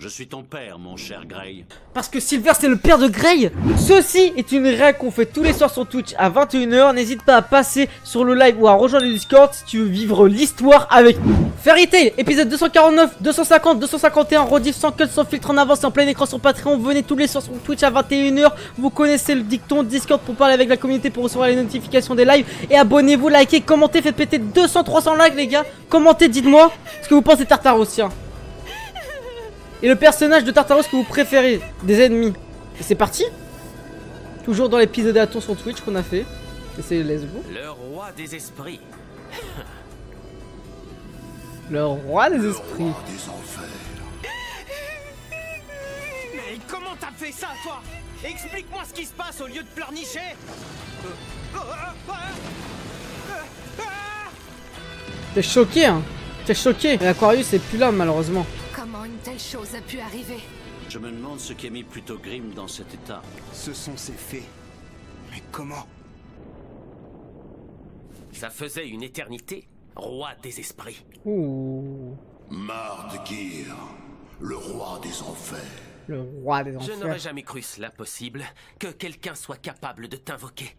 Je suis ton père, mon cher Grey. Parce que Silver c'est le père de Grey. Ceci est une règle qu'on fait tous les soirs sur Twitch à 21 h. N'hésite pas à passer sur le live ou à rejoindre le Discord si tu veux vivre l'histoire avec nous. Fairy Tail, épisode 249, 250, 251, rediff sans cut, sans filtre en avance et en plein écran sur Patreon. Venez tous les soirs sur Twitch à 21 h. Vous connaissez le dicton, Discord pour parler avec la communauté, pour recevoir les notifications des lives. Et abonnez-vous, likez, commentez, faites péter 200-300 likes les gars. Commentez, dites-moi ce que vous pensez de Tartaros, tiens. Et le personnage de Tartaros que vous préférez des ennemis. Et c'est parti. Toujours dans l'épisode à tour sur Twitch qu'on a fait. Et c'est let's go. Le roi des esprits. Le roi des esprits. Le roi des enfers. Mais comment t'as fait ça, toi? Explique-moi ce qui se passe au lieu de pleurnicher. T'es choqué hein. T'es choqué. L'Aquarius est plus là malheureusement. Comment une telle chose a pu arriver? Je me demande ce qui a mis plutôt Grimm dans cet état. Ce sont ces fées. Mais comment? Ça faisait une éternité, roi des esprits. Ouh. Mardgeir, le roi des enfers. Le roi des Je enfers. n'aurais jamais cru cela possible, que quelqu'un soit capable de t'invoquer.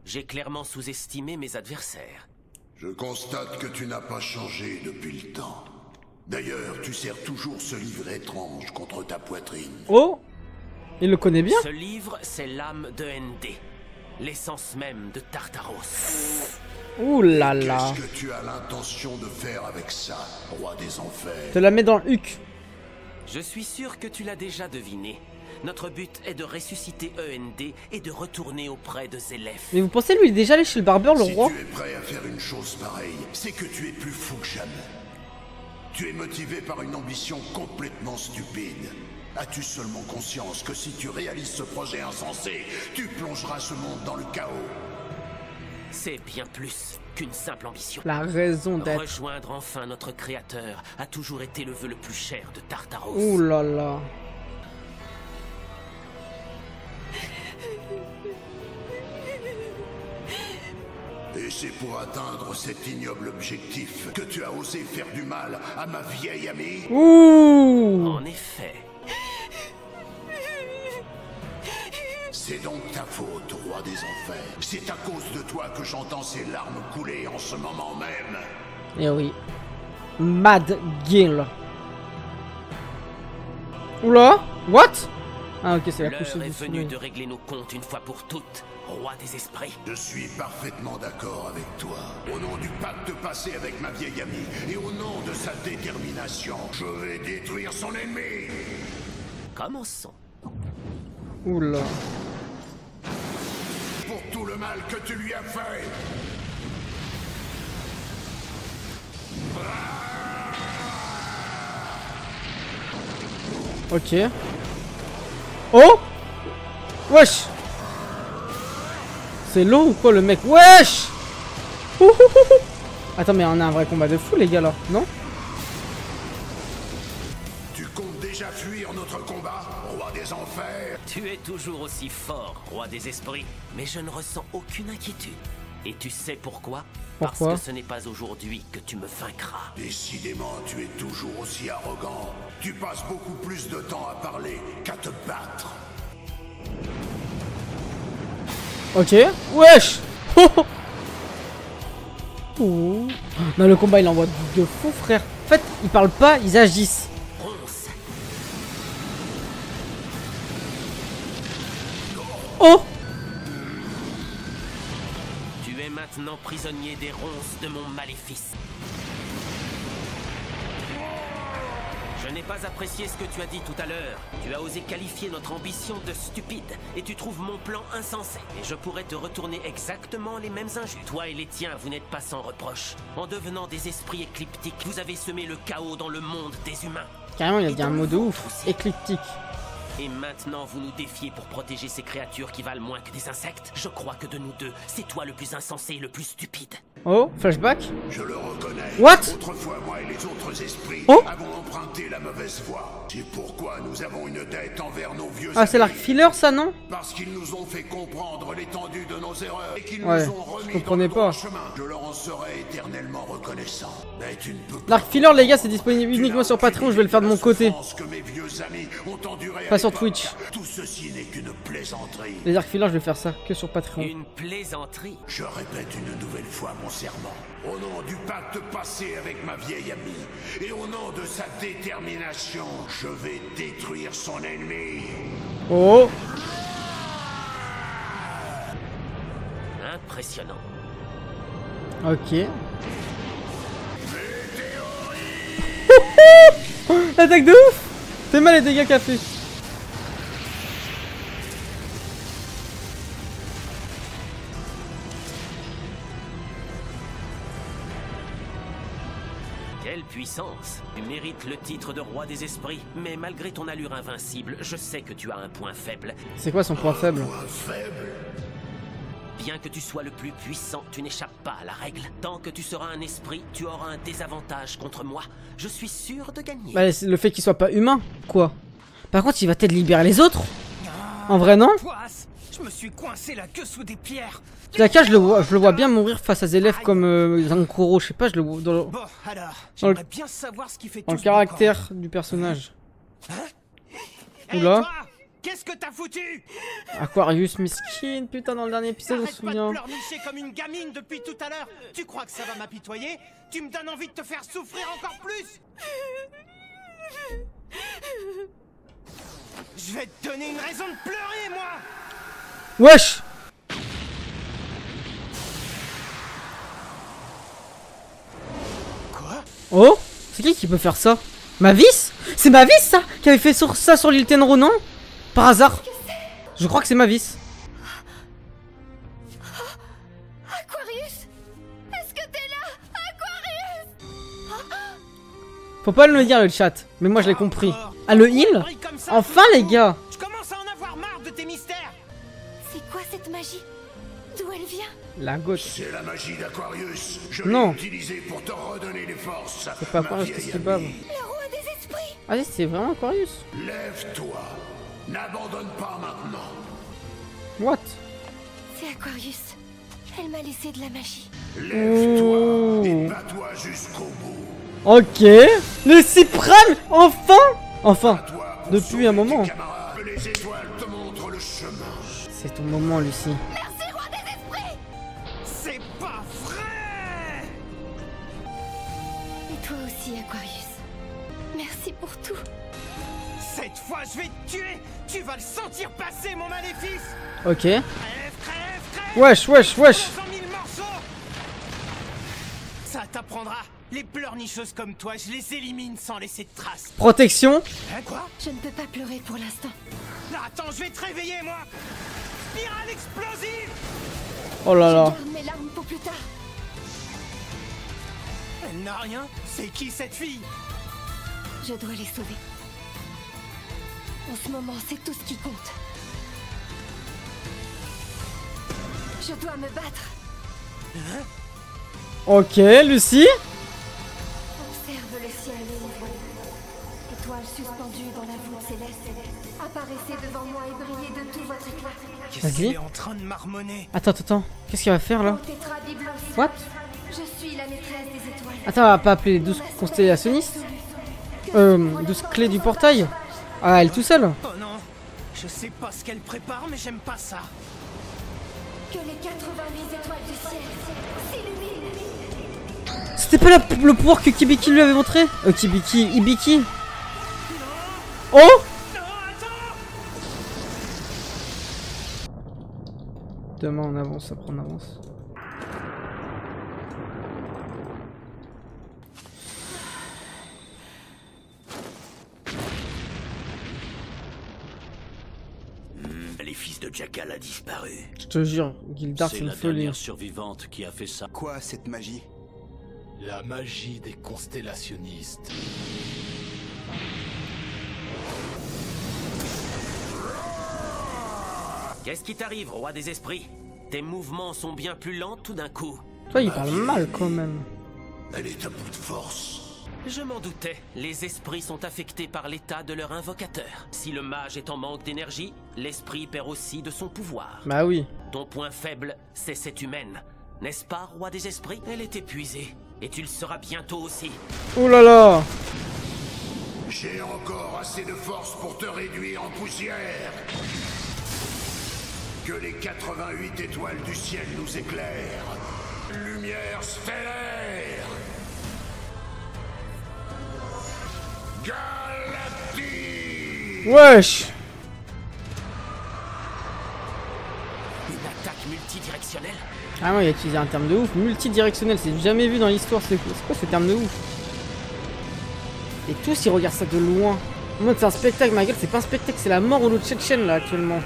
J'ai clairement sous-estimé mes adversaires. Je constate que tu n'as pas changé depuis le temps. D'ailleurs, tu sers toujours ce livre étrange contre ta poitrine. Oh. Il le connaît bien. Ce livre, c'est l'âme de ND, l'essence même de Tartaros. Ouh là là. Qu'est-ce que tu as l'intention de faire avec ça, roi des enfers? Te la mets dans le huc. Je suis sûr que tu l'as déjà deviné. Notre but est de ressusciter END et de retourner auprès de Zélef. Mais vous pensez lui il est déjà allé chez le barbeur le Si roi? tu es prêt à faire une chose pareille, c'est que tu es plus fou que jamais. Tu es motivé par une ambition complètement stupide. As-tu seulement conscience que si tu réalises ce projet insensé, tu plongeras ce monde dans le chaos? C'est bien plus qu'une simple ambition. La raison d'être. Rejoindre enfin notre créateur a toujours été le vœu le plus cher de Tartaros. Ouh là là. Et c'est pour atteindre cet ignoble objectif que tu as osé faire du mal à ma vieille amie? Ouh. En effet. C'est donc ta faute, roi des enfers. C'est à cause de toi que j'entends ces larmes couler en ce moment même. Eh oui. Mardgeir. Oula. What? Ah ok c'est la couche L'heure est du venue sommeil. de régler nos comptes une fois pour toutes, roi des esprits. Je suis parfaitement d'accord avec toi. Au nom du pacte passé avec ma vieille amie et au nom de sa détermination, je vais détruire son ennemi. Commençons. Oula. Pour tout le mal que tu lui as fait. Ok. Oh. Wesh. C'est l'eau ou quoi le mec? Wesh. Ouh. Attends mais on a un vrai combat de fou les gars là, non? Tu comptes déjà fuir notre combat, roi des enfers? Tu es toujours aussi fort, roi des esprits, mais je ne ressens aucune inquiétude. Et tu sais pourquoi? Pourquoi? Parce que ce n'est pas aujourd'hui que tu me vaincras. Décidément, tu es toujours aussi arrogant. Tu passes beaucoup plus de temps à parler qu'à te battre. Ok. Wesh. Ouh. Non le combat il envoie de fou frère. En fait ils parlent pas, ils agissent. Ronce. Oh. Tu es maintenant prisonnier des ronces de mon maléfice. Je n'ai pas apprécié ce que tu as dit tout à l'heure. Tu as osé qualifier notre ambition de stupide et tu trouves mon plan insensé. Et je pourrais te retourner exactement les mêmes injures. Toi et les tiens, vous n'êtes pas sans reproche. En devenant des esprits écliptiques, vous avez semé le chaos dans le monde des humains. Carrément il a dit un mot de ouf. Éclectique. Et maintenant, vous nous défiez pour protéger ces créatures qui valent moins que des insectes? Je crois que de nous deux, c'est toi le plus insensé et le plus stupide. Oh, flashback. Je le reconnais. What? Autrefois, moi et les autres esprits Oh, avons emprunté la mauvaise voie. C'est pourquoi nous avons une dette envers nos vieux ah, c'est amis. l'arc filler, ça, non? Parce qu'ils nous ont fait comprendre l'étendue de nos erreurs et qu'ils Ouais, nous ont je remis comprenais dans le droit pas. chemin. Je leur en serai éternellement reconnaissant. Mais tu ne peux L'arc filler, les gars, c'est disponible uniquement sur Patreon. Je vais le faire de mon côté. Que mes vieux amis ont enduré à Pas sur l'époque. Twitch. Tout ceci n'est qu'une plaisanterie. Les arcs fillers, je vais faire ça que sur Patreon. Une plaisanterie. Je répète une nouvelle fois mon serment. Au nom du pacte passé avec ma vieille amie, et au nom de sa détermination, je vais détruire son ennemi. Oh, Impressionnant. ok. L'attaque de ouf. C'est mal les dégâts qu'a fait. Quelle puissance! Tu mérites le titre de roi des esprits, mais malgré ton allure invincible, je sais que tu as un point faible. C'est quoi son point faible? Bien que tu sois le plus puissant, tu n'échappes pas à la règle. Tant que tu seras un esprit, tu auras un désavantage contre moi. Je suis sûr de gagner. Bah, c'est le fait qu'il soit pas humain, quoi. Par contre, il va peut-être libérer les autres. En vrai, non? Poisse, je me suis coincé la queue sous des pierres. Zaka, je le vois bien mourir face à des élèves comme Zankoro, je sais pas, je le vois dans Bon, alors, Dans le- j'aimerais bien savoir ce qui fait le tout ce caractère du personnage. Hey, Oula. toi, qu'est-ce que t'as foutu? Aquarius, miskin, putain, dans le dernier épisode, on se Arrête pas de souvient. pleurnicher comme une gamine depuis tout à l'heure. Tu crois que ça va m'apitoyer? Tu me donnes envie de te faire souffrir encore plus. Je vais te donner une raison de pleurer, moi. Wesh! Quoi? Oh? C'est qui peut faire ça? Mavis? C'est Mavis, ça? Qui avait fait ça sur l'île Tenro, non? Par hasard? Je crois que c'est Mavis. Aquarius, est-ce que t'es là? Aquarius! Faut pas le dire, le chat. Mais moi, je l'ai compris. Ah, le heal? Enfin, les gars! Je commence à en avoir marre de tes mystères. C'est quoi cette magie? D'où elle vient? La gauche. C'est la magie d'Aquarius. Je Non. l'ai utilisée pour te redonner les forces. C'est pas ma Aquarius, vieille qu'est-ce qu'il bave? amie. Le roi des esprits! Ah, c'est vraiment Aquarius? Lève-toi. N'abandonne pas maintenant. What? C'est Aquarius. Elle m'a laissé de la magie. Lève-toi Oh. et bats-toi jusqu'au bout. Ok. Le suprême! Enfin! Enfin. Toi pour Depuis sauver un moment. tes camarades. Que les étoiles te montrent le chemin. C'est ton moment, Lucie. Merci, roi des esprits! C'est pas vrai. Et toi aussi, Aquarius. Merci pour tout. Cette fois, je vais te tuer. Tu vas le sentir passer, mon maléfice. Ok. Crève, crève, crève. Wesh, wesh, wesh. 100 000 morceaux. Ça t'apprendra. Les pleurnicheuses comme toi, je les élimine sans laisser de traces. Protection. Hein, quoi? Je ne peux pas pleurer pour l'instant. Là, attends, je vais te réveiller, moi. Spirale explosive. Oh là là. Garde mes larmes pour plus tard. Elle n'a rien. C'est qui cette fille? Je dois les sauver. En ce moment, c'est tout ce qui compte. Je dois me battre. Ok, Lucie. Observe le ciel et l'ouvre. Étoiles suspendues dans la voûte céleste. Apparaissez devant moi et brillez de tout votre éclat. Qu'est-ce Vas-y. qu'il est en train de marmonner? Attends. Qu'est-ce qu'il va faire là? Ô tétrabiblos. What? Je suis la maîtresse des étoiles. Attends, on va pas appeler les 12 constellationnistes? 12 clés du portail? Ah, elle tout seule? Oh non. Je sais pas ce qu'elle prépare, mais j'aime pas ça. Que les 88 étoiles du ciel s'illuminent. C'était pas le pouvoir que Kibiki lui avait montré? Ibiki. Oh! Non, attends. Demain on avance, après on avance. Les fils de Jackal a disparu. Je te jure, Gildar C'est c'est une la folie. dernière survivante qui a fait ça. Quoi cette magie? La magie des constellationnistes. Qu'est-ce qui t'arrive, roi des esprits? Tes mouvements sont bien plus lents tout d'un coup. Toi, il parle mal quand même. Elle est à bout de force. Je m'en doutais, les esprits sont affectés par l'état de leur invocateur. Si le mage est en manque d'énergie, l'esprit perd aussi de son pouvoir. Bah oui. Ton point faible, c'est cette humaine. N'est-ce pas, roi des esprits? Elle est épuisée, et tu le seras bientôt aussi. Oh là là. J'ai encore assez de force pour te réduire en poussière. Que les 88 étoiles du ciel nous éclairent. Lumière stellaire. Galactique. Wesh. Une attaque multidirectionnelle? Ah non, il a utilisé un terme de ouf. Multidirectionnel, c'est jamais vu dans l'histoire. C'est quoi ce terme de ouf? Et tous ils regardent ça de loin. En mode c'est un spectacle, ma gueule, c'est pas un spectacle, c'est la mort au lot de Tchétchène là actuellement.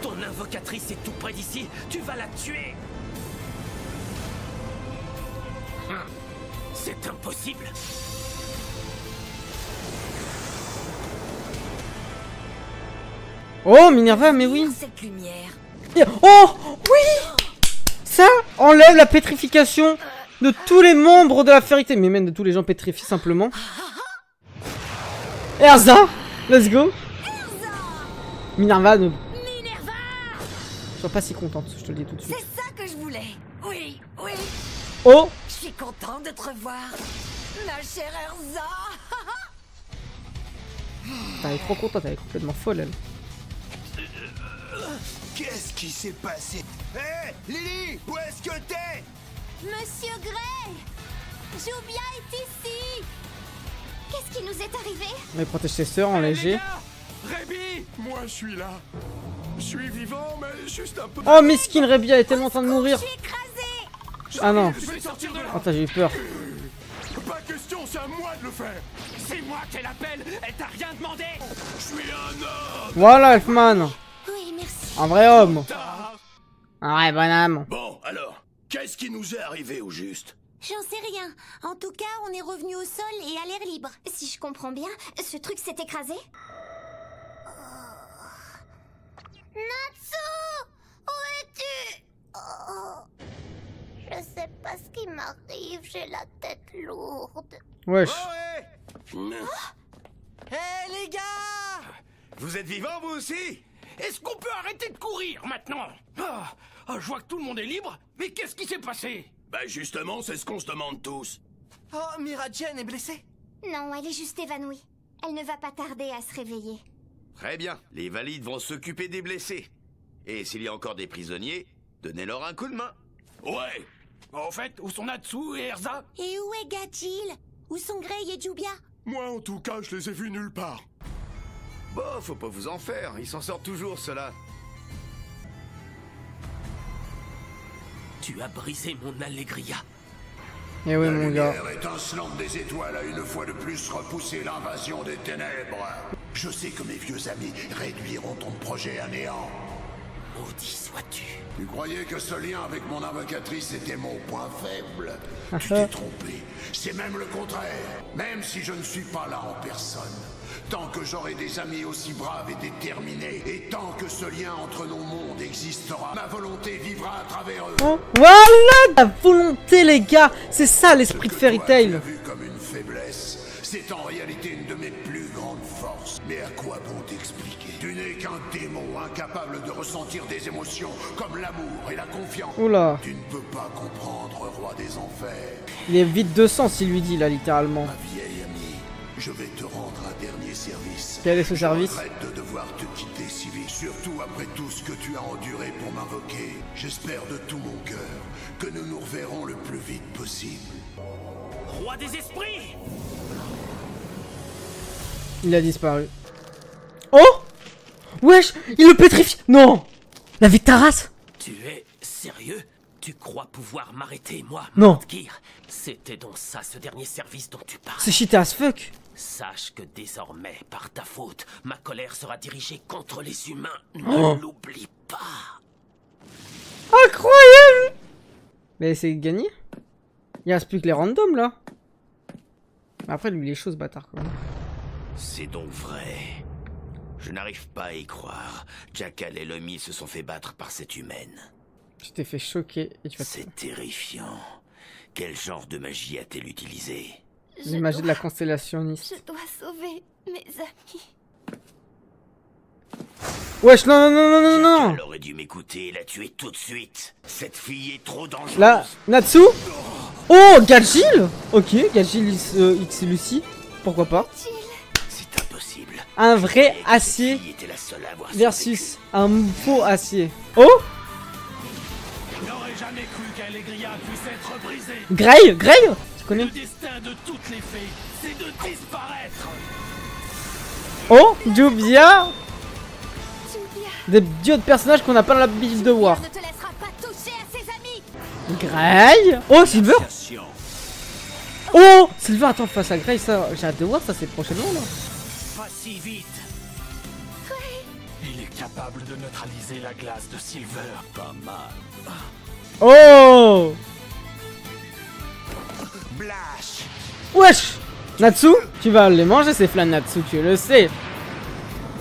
Ton invocatrice est tout près d'ici, tu vas la tuer. C'est impossible. Oh Minerva, mais oui. Cette lumière. Oh oui. Ça enlève la pétrification de tous les membres de la Fairy Tail, mais même de tous les gens pétrifiés simplement. Erza, let's go. Minerva ne... sois pas si contente, je te le dis tout de suite. C'est ça que je voulais. Oui, oui. Oh. Je suis content de te revoir, ma chère Erza. Elle est trop contente, elle est complètement folle elle. Qu'est-ce qui s'est passé? Hé, Lily, où est-ce que t'es? Monsieur Gray! Jubia est ici! Qu'est-ce qui nous est arrivé? Elle protège ses sœurs en léger. Rébi, moi je suis là. Je suis vivant, mais juste un peu. Oh mesquine Rébi, elle est tellement en train de mourir. Je suis écrasée! Ah non. Je vais sortir de là. Attends, j'ai eu peur. Pas question, c'est à moi de le faire. C'est moi qu'elle appelle. Elle t'a rien demandé. Je suis un homme. Voilà Elfman. Oui, merci. Un vrai homme. Un vrai bonhomme. Bon, alors, qu'est-ce qui nous est arrivé au juste? J'en sais rien. En tout cas, on est revenu au sol et à l'air libre. Si je comprends bien, ce truc s'est écrasé? Natsu! Où es-tu? Oh, je sais pas ce qui m'arrive, j'ai la tête lourde. Wesh. Hé, les gars! Vous êtes vivants, vous aussi? Est-ce qu'on peut arrêter de courir maintenant? Je vois que tout le monde est libre, mais qu'est-ce qui s'est passé? Bah justement, c'est ce qu'on se demande tous. Oh, Miragen est blessée? Non, elle est juste évanouie. Elle ne va pas tarder à se réveiller. Très bien, les valides vont s'occuper des blessés. Et s'il y a encore des prisonniers, donnez-leur un coup de main. Ouais. Au fait, où sont Natsu et Erza? Et où est Gajil? Où sont Gray et Jubia? Moi en tout cas, je les ai vus nulle part. Bon, faut pas vous en faire, ils s'en sortent toujours, ceux-là. Tu as brisé mon Allegria. Eh oui La mon gars. lumière étincelante des étoiles a une fois de plus repoussé l'invasion des ténèbres. Je sais que mes vieux amis réduiront ton projet à néant. Maudit sois-tu. Tu croyais que ce lien avec mon invocatrice était mon point faible. Tu t'es trompé. C'est même le contraire. Même si je ne suis pas là en personne. Tant que j'aurai des amis aussi braves et déterminés, et tant que ce lien entre nos mondes existera, ma volonté vivra à travers eux. Oh, voilà la volonté les gars. C'est ça l'esprit de Fairy Tail. Tu as vu comme une faiblesse. C'est en réalité une de mes plus grandes forces. Mais à quoi bon t'expliquer? Tu n'es qu'un démon incapable de ressentir des émotions comme l'amour et la confiance. Oula. Tu ne peux pas comprendre, roi des enfers. Il est vide de sens s'il lui dit là littéralement. Ma vieille amie, je vais te rendre un dernier service. Quel est ce service? Je regrette de devoir te quitter si vite, surtout après tout ce que tu as enduré pour m'invoquer. J'espère de tout mon cœur que nous nous reverrons le plus vite possible. Roi des esprits! Il a disparu. Oh! Wesh! Il le pétrifie! Non! La vie de ta race! Tu es sérieux? Tu crois pouvoir m'arrêter, moi, Non. Mordgear? C'était donc ça, ce dernier service dont tu parles. C'est cheaté as fuck! Sache que désormais, par ta faute, ma colère sera dirigée contre les humains. Oh. Ne l'oublie pas. Incroyable! Mais c'est gagné? Il reste plus que les randoms là. Mais après lui il est chaud ce bâtard quoi. C'est donc vrai. Je n'arrive pas à y croire. Jackal et Lomi se sont fait battre par cette humaine. Tu t'es fait choquer et tu vas... C'est terrifiant. Quel genre de magie a-t-elle utilisé? Les magies de la constellationniste. Je dois sauver mes amis. Wesh, non, non, non, non, non. Jackal aurait dû m'écouter et la tuer tout de suite. Cette fille est trop dangereuse. Là, Natsu. Oh, Gajil. Ok, Gajil X Lucie. Pourquoi pas. C'est impossible. Un vrai acier versus un faux acier. Oh. J'aurais jamais cru qu'Allegria puisse être brisée. Grey, tu connais? Le destin de toutes les fées, c'est de disparaître. Oh, Jubia. Des dieux de personnages qu'on n'a pas l'habitude de voir. Ne te laissera pas toucher à ses amis. Grey. Oh, Silver. Oh, Silver, attends, face à Grey, ça, j'ai hâte de voir ça, c'est prochainement là. Pas si vite. Il est capable de neutraliser la glace de Silver. Pas mal. Oh. Blash. Wesh. Natsu, tu vas les manger ces flammes, Natsu, tu le sais.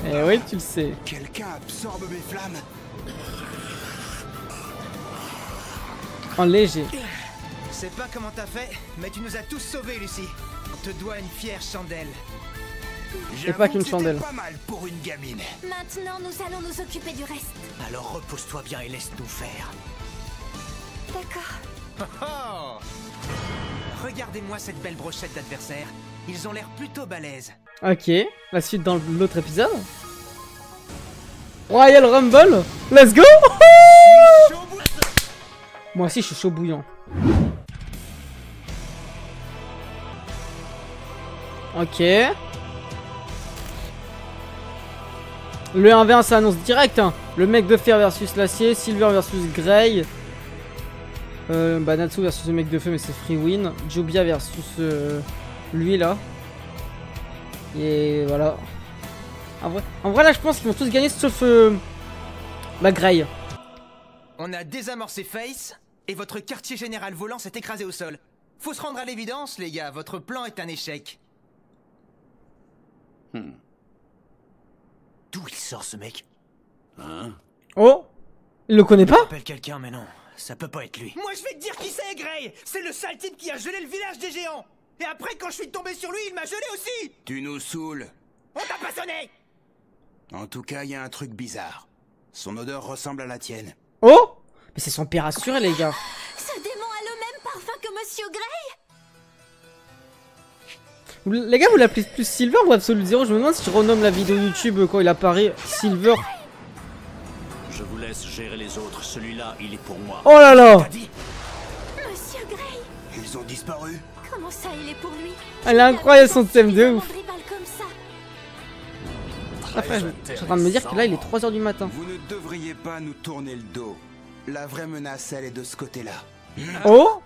Eh oui, tu le sais. Quelqu'un absorbe mes flammes. En léger. Je sais pas comment t'as fait, mais tu nous as tous sauvés, Lucie. On te doit une fière chandelle. Et pas qu'une chandelle. Pas mal pour une gamine. Maintenant, nous allons nous occuper du reste. Alors repose-toi bien et laisse-nous faire. D'accord. Oh, regardez-moi cette belle brochette d'adversaires. Ils ont l'air plutôt balèzes. Ok, la suite dans l'autre épisode. Royal Rumble, let's go. Moi aussi je suis chaud bouillant. Ok. Le 1v1 ça annonce direct hein. Le mec de fer versus l'acier, Silver versus Grey. Bah Natsu versus le mec de feu mais c'est free win. Jubia versus lui là. Et voilà. En vrai là je pense qu'ils vont tous gagner sauf la Grey. On a désamorcé Face et votre quartier général volant s'est écrasé au sol. Faut se rendre à l'évidence les gars, votre plan est un échec. D'où il sort ce mec? Hein? Oh, il le connaît pas? Appelle quelqu'un mais non, ça peut pas être lui. Moi je vais te dire qui c'est Grey. C'est le sale type qui a gelé le village des géants. Et après quand je suis tombé sur lui, il m'a gelé aussi. Tu nous saoules. On t'a pas sonné. En tout cas, il y a un truc bizarre. Son odeur ressemble à la tienne. Oh, mais c'est son père assuré les gars. Ce démon a le même parfum que Monsieur Grey. Les gars, vous l'appelez plus Silver ou Absolute Zero? Je me demande si je renomme la vidéo YouTube quand il apparaît Silver. Je vous laisse gérer les autres. Celui-là, il est pour moi. Oh là là. Monsieur Grey. Ils ont disparu. Comment ça, il est pour lui? Elle est incroyable son thème de ouf. Comme ça. Après, je suis en train de me dire que là, il est 3h du matin. Vous ne devriez pas nous tourner le dos. La vraie menace, elle est de ce côté-là. Oh.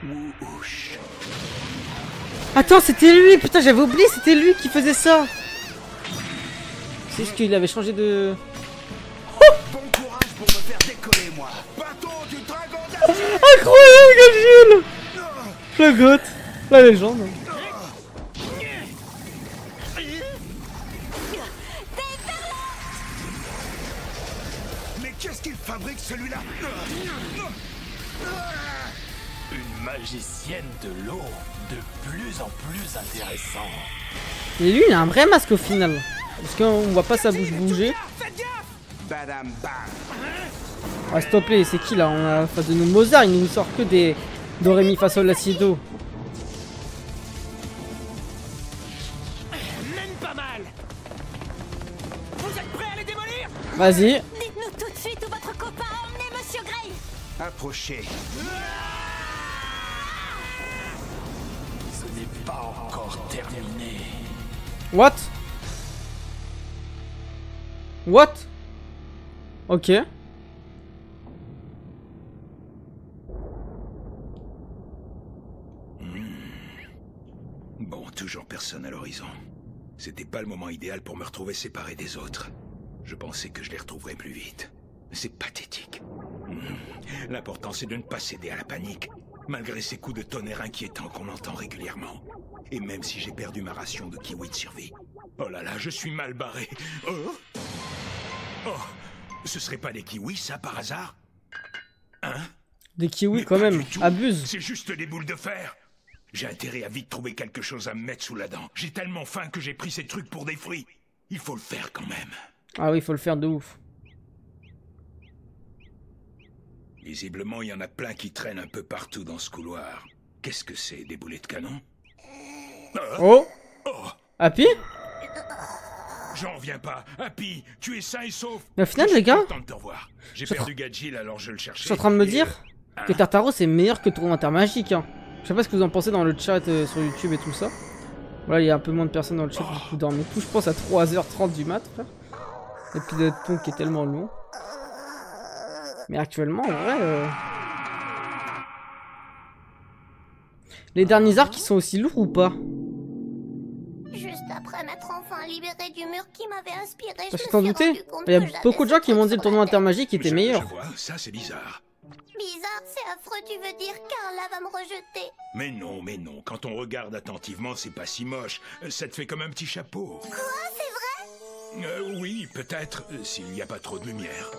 Wouhouch. Attends, c'était lui. Putain, j'avais oublié, c'était lui qui faisait ça. C'est juste qu'il avait changé de... Bon courage pour me faire décoller, moi. Bâton du dragon d'acier. Incroyable, Gajil. Le goat. La légende. Mais qu'est-ce qu'il fabrique, celui-là? Une magicienne de l'eau, de plus en plus intéressant. Et lui, il a un vrai masque au final. Parce qu'on voit pas sa bouche bouger. Badam bam. Ah, s'il te plaît, c'est qui là? On a face de nous Mozart, il nous sort que des Do, Ré, Mi, Fa, Sol, La, Si, Do. Même pas mal. Vous êtes prêts à les démolir? Vas-y. Dites-nous tout de suite où votre copain a emmené Monsieur Grey. Approchez. Ce n'est pas encore terminé. What? What? Ok. Bon, toujours personne à l'horizon. C'était pas le moment idéal pour me retrouver séparé des autres. Je pensais que je les retrouverais plus vite. C'est pathétique. L'important c'est de ne pas céder à la panique, malgré ces coups de tonnerre inquiétants qu'on entend régulièrement. Et même si j'ai perdu ma ration de kiwi de survie, Oh là là, je suis mal barré. Oh, oh, ce serait pas des kiwis, ça, par hasard? Hein? Des kiwis, Mais quand pas même. du tout. Abuse. C'est juste des boules de fer. J'ai intérêt à vite trouver quelque chose à me mettre sous la dent. J'ai tellement faim que j'ai pris ces trucs pour des fruits. Il faut le faire quand même. Ah oui, faut le faire de ouf. Visiblement, il y en a plein qui traînent un peu partout dans ce couloir. Qu'est-ce que c'est, des boulets de canon? Oh, Oh, Happy? j'en reviens pas. Happy, tu es sain et sauf. Mais au final, Je les suis gars, content de te revoir. J'ai perdu Gadgil, alors je le cherchais. je suis en train de me et, dire que Tartaro c'est meilleur que Tour Intermagique. Hein. Je sais pas ce que vous en pensez dans le chat sur YouTube et tout ça. Voilà, il y a un peu moins de personnes dans le chat, beaucoup dorment et tout. Je pense à 3h30 du mat, frère. Et puis le ton qui est tellement long. Mais actuellement, en vrai... Les derniers arcs, ils sont aussi lourds ou pas? Juste après m'être enfin libéré du mur qui m'avait inspiré, je me Parce que suis t'en doutais, rendu compte il y a que j'avais beaucoup de gens qui m'ont dit ce le truc tournoi sur la Intermagique était Je meilleur. vois, ça c'est bizarre. Bizarre, c'est affreux, tu veux dire Carla va me rejeter. Mais non, quand on regarde attentivement, c'est pas si moche. Ça te fait comme un petit chapeau. Quoi, c'est vrai? Oui, peut-être, s'il n'y a pas trop de lumière.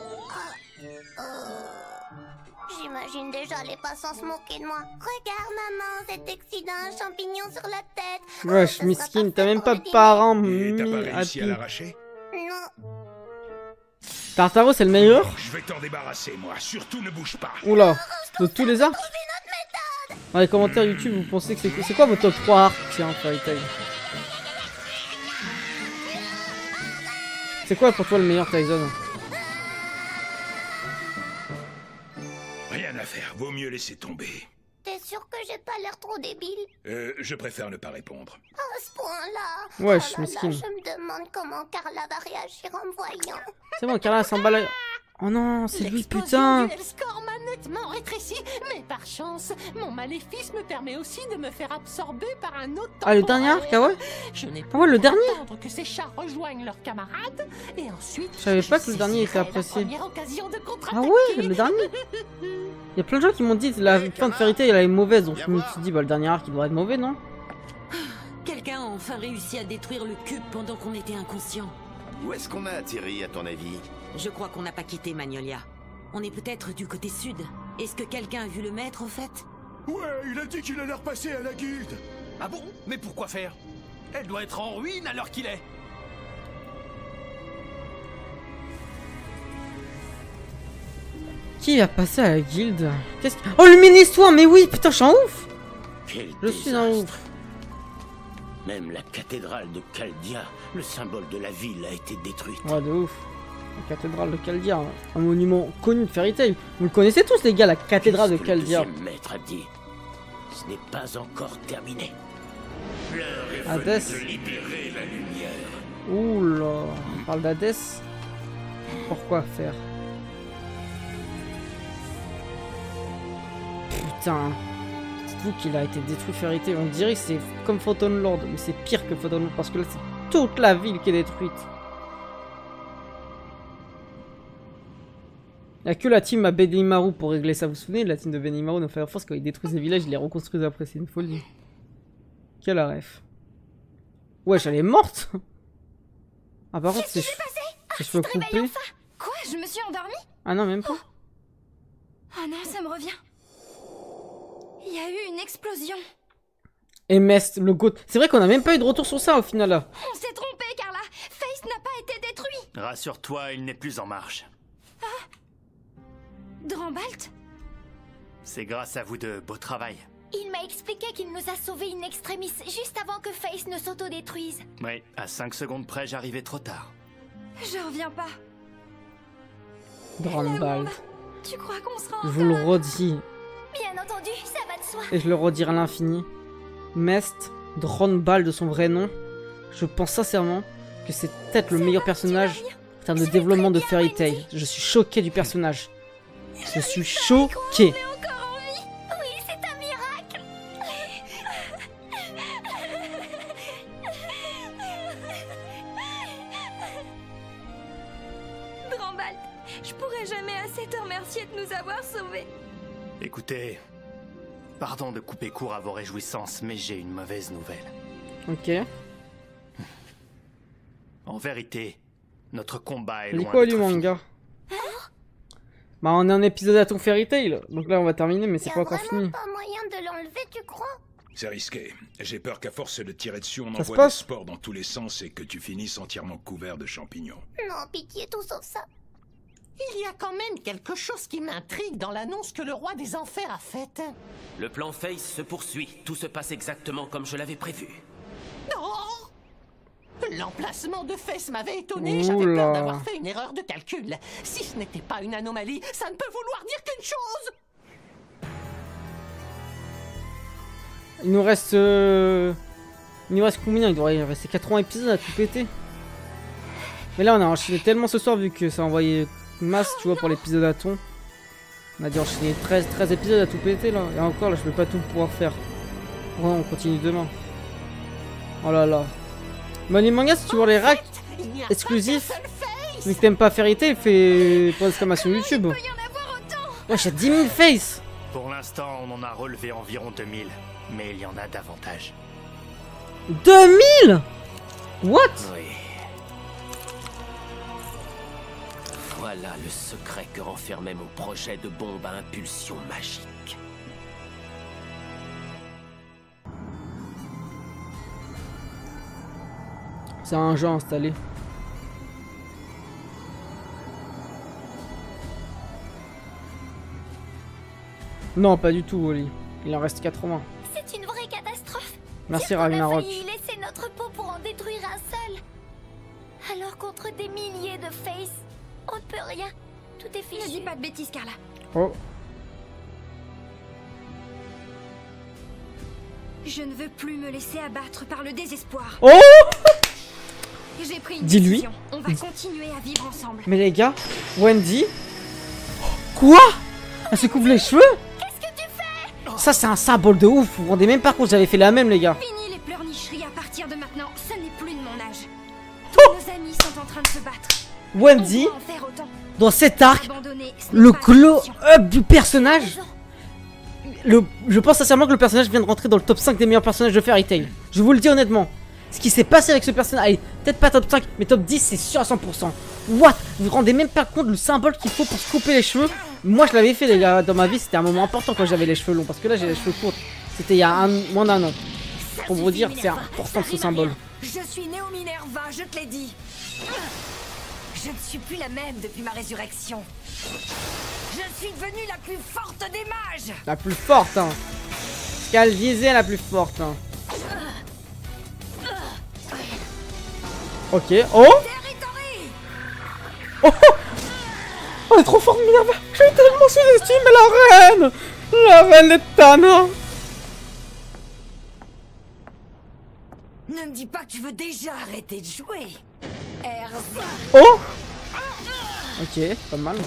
J'imagine déjà les passants se moquer de moi. Regarde maman, cet accident, un champignon sur la tête. Wesh, Ça miskin, sera t'as même parfait pas pour de parents, Et t'as pas réussi à Happy. l'arracher? Non. Tartaro c'est le meilleur? Je vais t'en débarrasser, moi. Surtout ne bouge pas. Oula, de tous les arcs? Dans les commentaires YouTube, vous pensez que c'est quoi votre top 3 arcs? Tiens, Fairy Tail. C'est quoi pour toi le meilleur Tyson? Rien à faire, vaut mieux laisser tomber. T'es sûr que j'ai pas l'air trop débile? Je préfère ne pas répondre. À ce point-là. Wesh, Oh là là, miskin. je me demande comment Carla va réagir en me voyant. C'est bon, Carla s'emballe. Oh non, c'est lui, L'explosion putain. du score m'a nettement rétréci, mais par chance, mon maléfice me permet aussi de me faire absorber par un autre Ah, le dernier arc, ah ouais? Je n'ai Ah ouais, le plus qu'à dernier? attendre que ces chats rejoignent leurs camarades, et ensuite... Je savais pas que le dernier était saisirai la apprécié. première occasion de Ah contre-attaquer. ouais, le dernier. Il y a plein de gens qui m'ont dit que la fin de Fairy Tail elle est mauvaise, donc je me suis dit bah le dernier arc il doit être mauvais, non? Quelqu'un a enfin réussi à détruire le cube pendant qu'on était inconscient. Où est-ce qu'on a atterri, à ton avis? Je crois qu'on n'a pas quitté Magnolia. On est peut-être du côté sud. Est-ce que quelqu'un a vu le maître, au fait? Ouais, il a dit qu'il allait repasser à la guilde. Ah bon? Mais pourquoi faire? Elle doit être en ruine à l'heure qu'il est. Qui va passer à la guilde? Qu'est-ce que... Oh le mini-histoire, mais oui, putain, je suis en ouf. Quel Je suis en désastre. ouf. Même la cathédrale de Caldia, le symbole de la ville, a été détruite. Ouais, de ouf. La cathédrale de Caldia, un monument connu de Fairy Tail. Vous le connaissez tous les gars, la cathédrale de Qu'est-ce que le Caldia. deuxième maître a dit. Ce n'est pas encore terminé. L'heure est Hadès. venue de libérer la lumière. Oula, on parle d'Hadès. Pourquoi faire? Putain. Dites-vous qu'il a été détruit Fairy Tail. On dirait que c'est comme Photon Lord, mais c'est pire que Photon Lord parce que là c'est toute la ville qui est détruite. Il n'y a que la team à Benimaru pour régler ça. Vous vous souvenez de la team de Benimaru dans Fire Force quand ils détruisent les villages, ils les reconstruisent après. C'est une folie. Quelle ref. Wesh, elle est morte. Ah par contre, c'est cheveux coupés. Quoi? Je me suis endormie? Ah non, même pas. Oh non, ça me revient. Il y a eu une explosion. Et Mest, le goat. C'est vrai qu'on a même pas eu de retour sur ça au final là. On s'est trompé, Carla. Face n'a pas été détruit. Rassure-toi, il n'est plus en marche. Drambalt? C'est grâce à vous deux, beau travail. Il m'a expliqué qu'il nous a sauvés in extremis juste avant que Face ne s'autodétruise. Oui, à 5 secondes près, j'arrivais trop tard. Je reviens pas. Drambald. Tu crois qu'on sera Je encore... vous le redis. Bien entendu, ça va de soi. Et je le redirai à l'infini. Mest, Drambald de son vrai nom. Je pense sincèrement que c'est peut-être le meilleur personnage en termes de développement de Fairy Tail. Je suis choqué du personnage. Je suis choqué. Oui, c'est un miracle. Drambalt, je pourrais jamais assez te remercier de nous avoir sauvés. Écoutez, pardon de couper court à vos réjouissances, mais j'ai une mauvaise nouvelle. Ok. En vérité, notre combat est Il dit loin quoi lui d'être fini. manga? Bah on est en épisode à ton Fairy Tail. Donc là on va terminer mais c'est pas encore fini. Pas moyen de l'enlever, tu crois? C'est risqué. J'ai peur qu'à force de tirer dessus, on Ça se envoie des passe spores dans tous les sens et que tu finisses entièrement couvert de champignons. Non, pitié, tout sauf ça. Il y a quand même quelque chose qui m'intrigue dans l'annonce que le roi des enfers a faite. Le plan Face se poursuit. Tout se passe exactement comme je l'avais prévu. Non! L'emplacement de Face m'avait étonné. Oula. J'avais peur d'avoir fait une erreur de calcul. Si ce n'était pas une anomalie, ça ne peut vouloir dire qu'une chose. Il nous reste... Il nous reste combien? Il doit rester 80 épisodes à tout péter. Mais là on a enchaîné tellement ce soir vu que ça a envoyé masse tu vois pour l'épisode à ton. On a dû enchaîner 13 épisodes à tout péter là. Et encore là je vais pas tout pouvoir faire. Ouais on continue demain. Oh là là. Bah les mangas si tu vois les racks exclusifs. Mais que t'aimes pas Fairy Tail, fais pas d'exclamation YouTube. Ouais j'ai 10 000 faces. Pour l'instant, on en a relevé environ 2000. Mais il y en a davantage. 2000? What? Oui. Voilà le secret que renfermait mon projet de bombe à impulsion magique. C'est un jeu installé. Non, pas du tout, Wally. Il en reste 80. C'est une vraie catastrophe. Merci On a Ragnarok. failli y laisser notre peau pour en détruire un seul. Alors contre des milliers de Face, on ne peut rien. Tout est fichu. Ne dis pas de bêtises, Carla. Oh. Je ne veux plus me laisser abattre par le désespoir. Oh. J'ai pris une Dis-lui. décision. On va continuer à vivre ensemble. Mais les gars, Wendy. Quoi? Elle se couvre les cheveux? Qu'est-ce que tu fais? Ça c'est un symbole de ouf. Vous vous rendez même pas compte, j'avais fait la même les gars. Fini les pleurnicheries à partir de maintenant. Ce n'est plus de mon âge. Oh. Nos amis sont en train de se battre. Wendy, On doit en faire autant. dans cet arc, Abandonner, ce n'est le pas glow-up du personnage. Je pense sincèrement que le personnage vient de rentrer dans le top 5 des meilleurs personnages de Fairy Tail. Je vous le dis honnêtement. Ce qui s'est passé avec ce personnage, allez, peut-être pas top 5, mais top 10, c'est sûr à 100%. What? Vous vous rendez même pas compte du symbole qu'il faut pour se couper les cheveux? Moi, je l'avais fait, les gars, dans ma vie, c'était un moment important quand j'avais les cheveux longs, parce que là, j'ai les cheveux courts. C'était il y a moins d'un an. Pour vous dire, c'est important ce symbole. Je suis Néo Minerva, je te l'ai dit. Je ne suis plus la même depuis ma résurrection. Je suis devenue la plus forte des mages. La plus forte, hein. Ce qu'elle disait, la plus forte, hein. Ok, oh. Oh, elle est trop forte, Minerva. Je tellement sous-estime la reine Letana. Ne me dis pas que tu veux déjà arrêter de jouer. Erza. Oh. Ok, pas mal.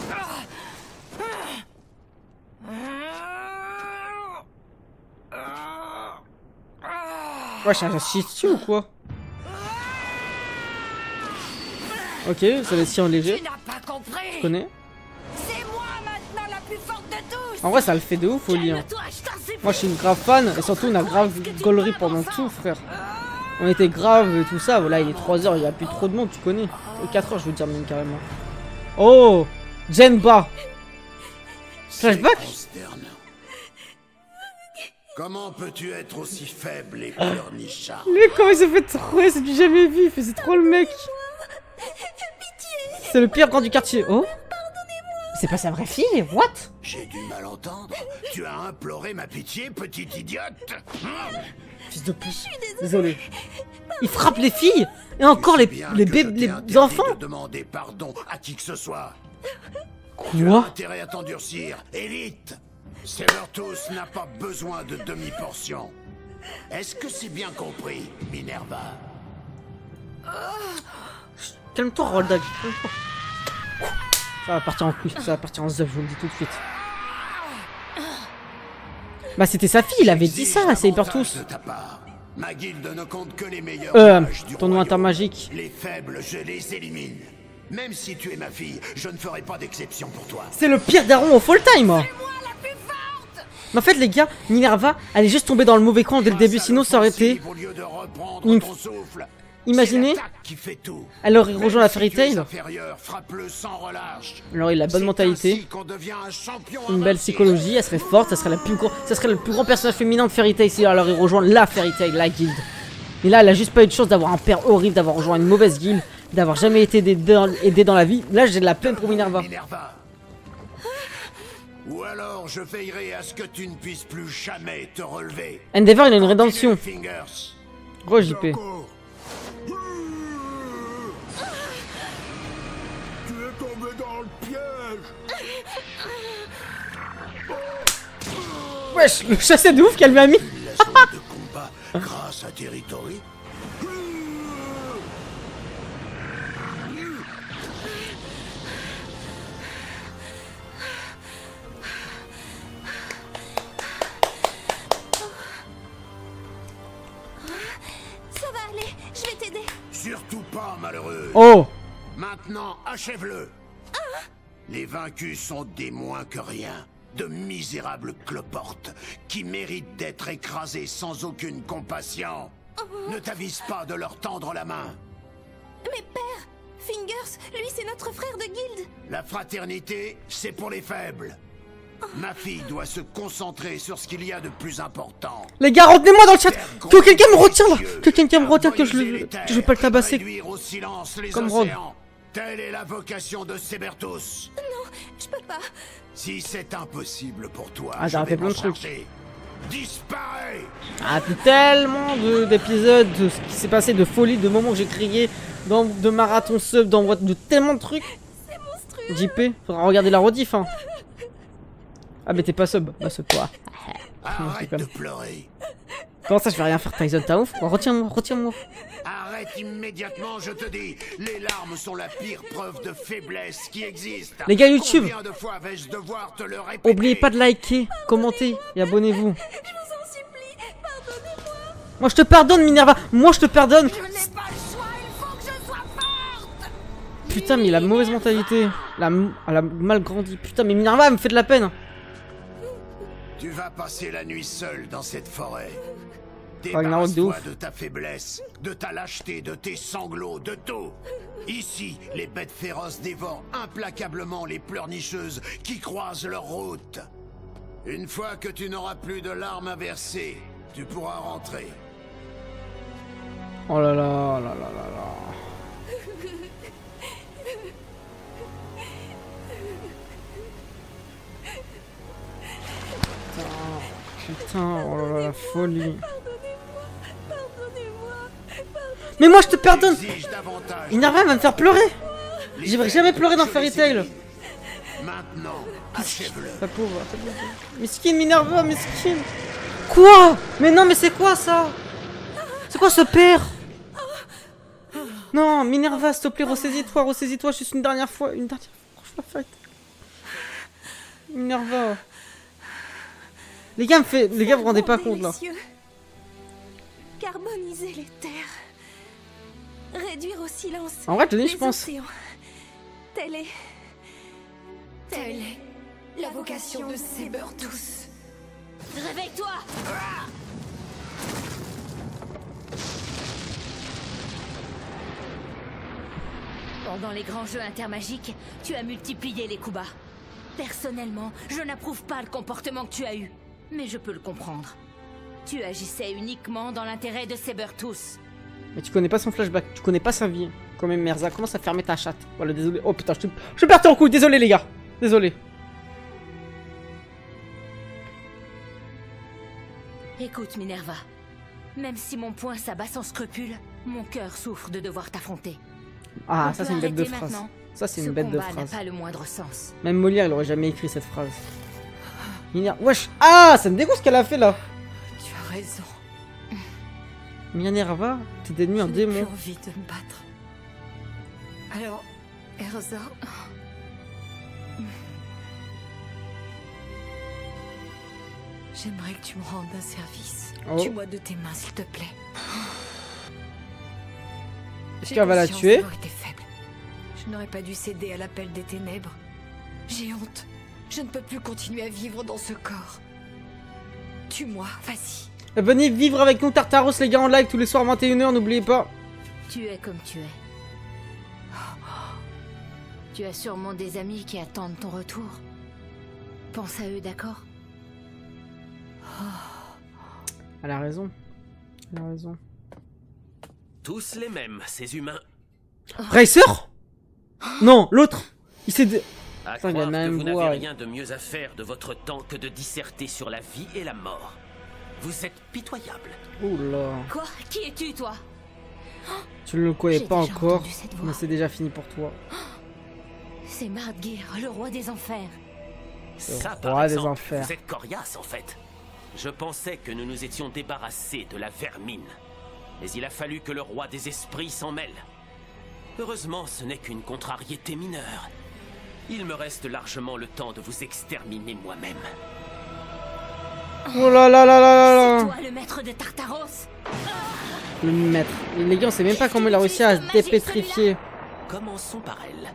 Ouais, j'ai un dessus ou quoi? Ok, ça va être si en léger. Je connais. C'est moi maintenant la plus forte de tous. En vrai, ça le fait de ouf, Oli. Hein. Moi, je suis une grave fan et surtout, on a grave gaulerie pendant tout, frère. On était grave et tout ça. Voilà, il est 3h, il n'y a plus trop de monde, tu connais. 4h, je veux dire, même carrément. Oh, Genba. Flashback. Comment peux-tu être aussi faible et pleurnichard? Mais comment il s'est fait trouer? C'est du jamais vu, il faisait trop le mec. C'est le pire grand du quartier. Oh, c'est pas sa vraie fille? What? J'ai dû mal entendre. Tu as imploré ma pitié, petite idiote. Fils de pute. Désolé. Il frappe les filles et encore les enfants. De demander pardon à qui que ce soit. Quoi? Intérêt à t'endurcir, élite. Sabertooth n'a pas besoin de demi-portion. Est-ce que c'est bien compris, Minerva? Calme-toi, Roldag. Ça va partir en couille, ça va partir en zeuf, je vous le dis tout de suite. Bah c'était sa fille, il avait dit ça, Sabertooth. Ma guilde ne compte que les meilleurs mages du tournoi royaume. intermagique. Les faibles, je les élimine. Même si tu es ma fille, je ne ferai pas d'exception pour toi. C'est le pire daron au full time. Mais en fait les gars, Minerva, elle est juste tombée dans le mauvais coin dès le début, sinon ça aurait été... Imaginez. Alors il rejoint la Fairy Tail. Alors il a la bonne mentalité. Une belle psychologie, elle serait forte, ça serait le plus grand personnage féminin de Fairy Tail. Alors il rejoint la Fairy Tail, la guilde. Et là elle a juste pas eu de chance d'avoir un père horrible, d'avoir rejoint une mauvaise guilde, d'avoir jamais été aidé dans la vie. Là j'ai de la peine pour Minerva. Ou alors je veillerai à ce que tu ne puisses plus jamais te relever. Endeavor il a une rédemption. Gros JP. Tu es tombé dans le piège. Wesh, le chassé de ouf qu'elle lui a mis. La zone de combat grâce à Territory. Ça va aller, je vais t'aider. Surtout pas, malheureux. Oh. Maintenant, achève-le. Les vaincus sont des moins que rien. De misérables cloportes qui méritent d'être écrasés sans aucune compassion. Ne t'avise pas de leur tendre la main. Mais père, Fingers, lui c'est notre frère de guilde. La fraternité, c'est pour les faibles. Ma fille doit se concentrer sur ce qu'il y a de plus important. Les gars, retenez-moi dans le chat. Que quelqu'un me retient là. Que quelqu'un me retient, que je vais pas le tabasser. Comme Ron. Telle est la vocation de Sébertus. Non, je peux pas. Si c'est impossible pour toi, ah, j'ai fait plein de trucs. Disparais. Ah, tellement d'épisodes, de ce qui s'est passé, de folie, de moments que j'ai crié, de marathon sub, de tellement de trucs. C'est monstrueux. JP, faudra regarder la rediff. Hein. Ah, mais t'es pas sub. Bah, sub toi. Arrête de pleurer. Comment ça, je vais rien faire, Tyson, t'as ouf? Retiens-moi, retiens-moi. Arrête immédiatement, je te dis. Les larmes sont la pire preuve de faiblesse qui existe. Les gars YouTube, combien de fois vais-je devoir te le répéter? Oubliez pas de liker, commenter et abonnez-vous. Je vous en supplie, pardonnez-moi. Moi je te pardonne, Minerva. Moi je te pardonne. Je n'ai pas le choix, il faut que je sois forte. Putain, mais il a mauvaise mentalité. Elle a mal grandi. Putain, mais Minerva elle me fait de la peine. Tu vas passer la nuit seule dans cette forêt. Ragnarok de ouf. De ta faiblesse, de ta lâcheté, de tes sanglots, de tout. Ici, les bêtes féroces dévorent implacablement les pleurnicheuses qui croisent leur route. Une fois que tu n'auras plus de larmes à verser, tu pourras rentrer. Oh là là, là là là là. Putain, oh là là, la folie. Mais moi je te pardonne. Minerva va me faire pleurer. J'ai jamais pleuré dans Fairy Tail. Maintenant, achève-le. La pauvre. Miskin Minerva, miskin. Quoi? Mais non, mais c'est quoi ça? C'est quoi ce père? Non, Minerva, s'il te plaît, ressaisis-toi, juste une dernière fois. Une dernière fois, je la fête. Minerva. Les gars, vous vous rendez pas compte là. Carboniser les terres. Réduire au silence. En vrai, Johnny, je pense. Telle est la vocation de Sébertus. Réveille-toi. Pendant les grands jeux intermagiques, tu as multiplié les coups bas. Personnellement, je n'approuve pas le comportement que tu as eu. Mais je peux le comprendre. Tu agissais uniquement dans l'intérêt de Sébertus. Mais tu connais pas son flashback, tu connais pas sa vie. Quand même, Merza, commence à fermer ta chatte. Voilà, désolé. Oh putain, je suis parti en couille, désolé les gars. Désolé. Écoute, Minerva. Même si mon poing s'abat sans scrupule, mon cœur souffre de devoir t'affronter. Ah, ça c'est une bête de phrase. Ça c'est une bête de phrase. Ce combat n'a pas le moindre sens. Même Molière, il aurait jamais écrit cette phrase. Minerva, wesh. Ah, ça me dégoûte ce qu'elle a fait là. Tu as raison. Minerva, t'es devenu un démon. J'ai plus envie de me battre. Alors, Erza... J'aimerais que tu me rendes un service. Oh. Tue-moi de tes mains, s'il te plaît. Est-ce qu'elle va la tuer? Été faible. Je n'aurais pas dû céder à l'appel des ténèbres. J'ai honte. Je ne peux plus continuer à vivre dans ce corps. Tue-moi, vas-y. Venez vivre avec nous Tartaros les gars en live tous les soirs 21h, n'oubliez pas. Tu es comme tu es. Tu as sûrement des amis qui attendent ton retour. Pense à eux, d'accord? Elle a raison. Elle a raison. Tous les mêmes, ces humains. Racer? Non, l'autre. Il s'est... À Putain, il y croire en a que un vous n'avez bois. rien de mieux à faire de votre temps que de disserter sur la vie et la mort. Vous êtes pitoyable. Oula. Quoi? Qui es-tu, toi? Tu ne le connais J'ai pas déjà encore, entendu cette voix. mais c'est déjà fini pour toi. C'est Mardgeir, le roi des enfers. Ça, roi par des exemple, enfers. vous êtes coriace en fait. Je pensais que nous nous étions débarrassés de la vermine. Mais il a fallu que le roi des esprits s'en mêle. Heureusement, ce n'est qu'une contrariété mineure. Il me reste largement le temps de vous exterminer moi-même. Oh là là là là là C'est là. toi le maître de Tartaros? Le maître. Les gars, on sait même pas comment il a réussi à se dépétrifier. Commençons par elle.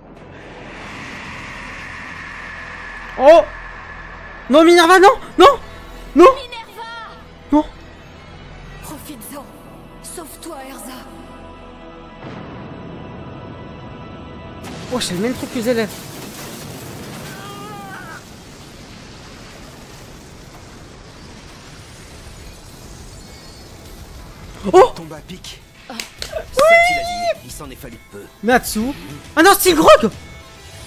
Oh! Non, Minerva, non! Non! Non! Non! Profites-en. Sauve-toi, Erza. Oh, c'est le même truc que Zélef. Oh! Tombe à pic. Ça, tu l'as dit. Il s'en est fallu peu. Natsu. Ah non, Stilgrog!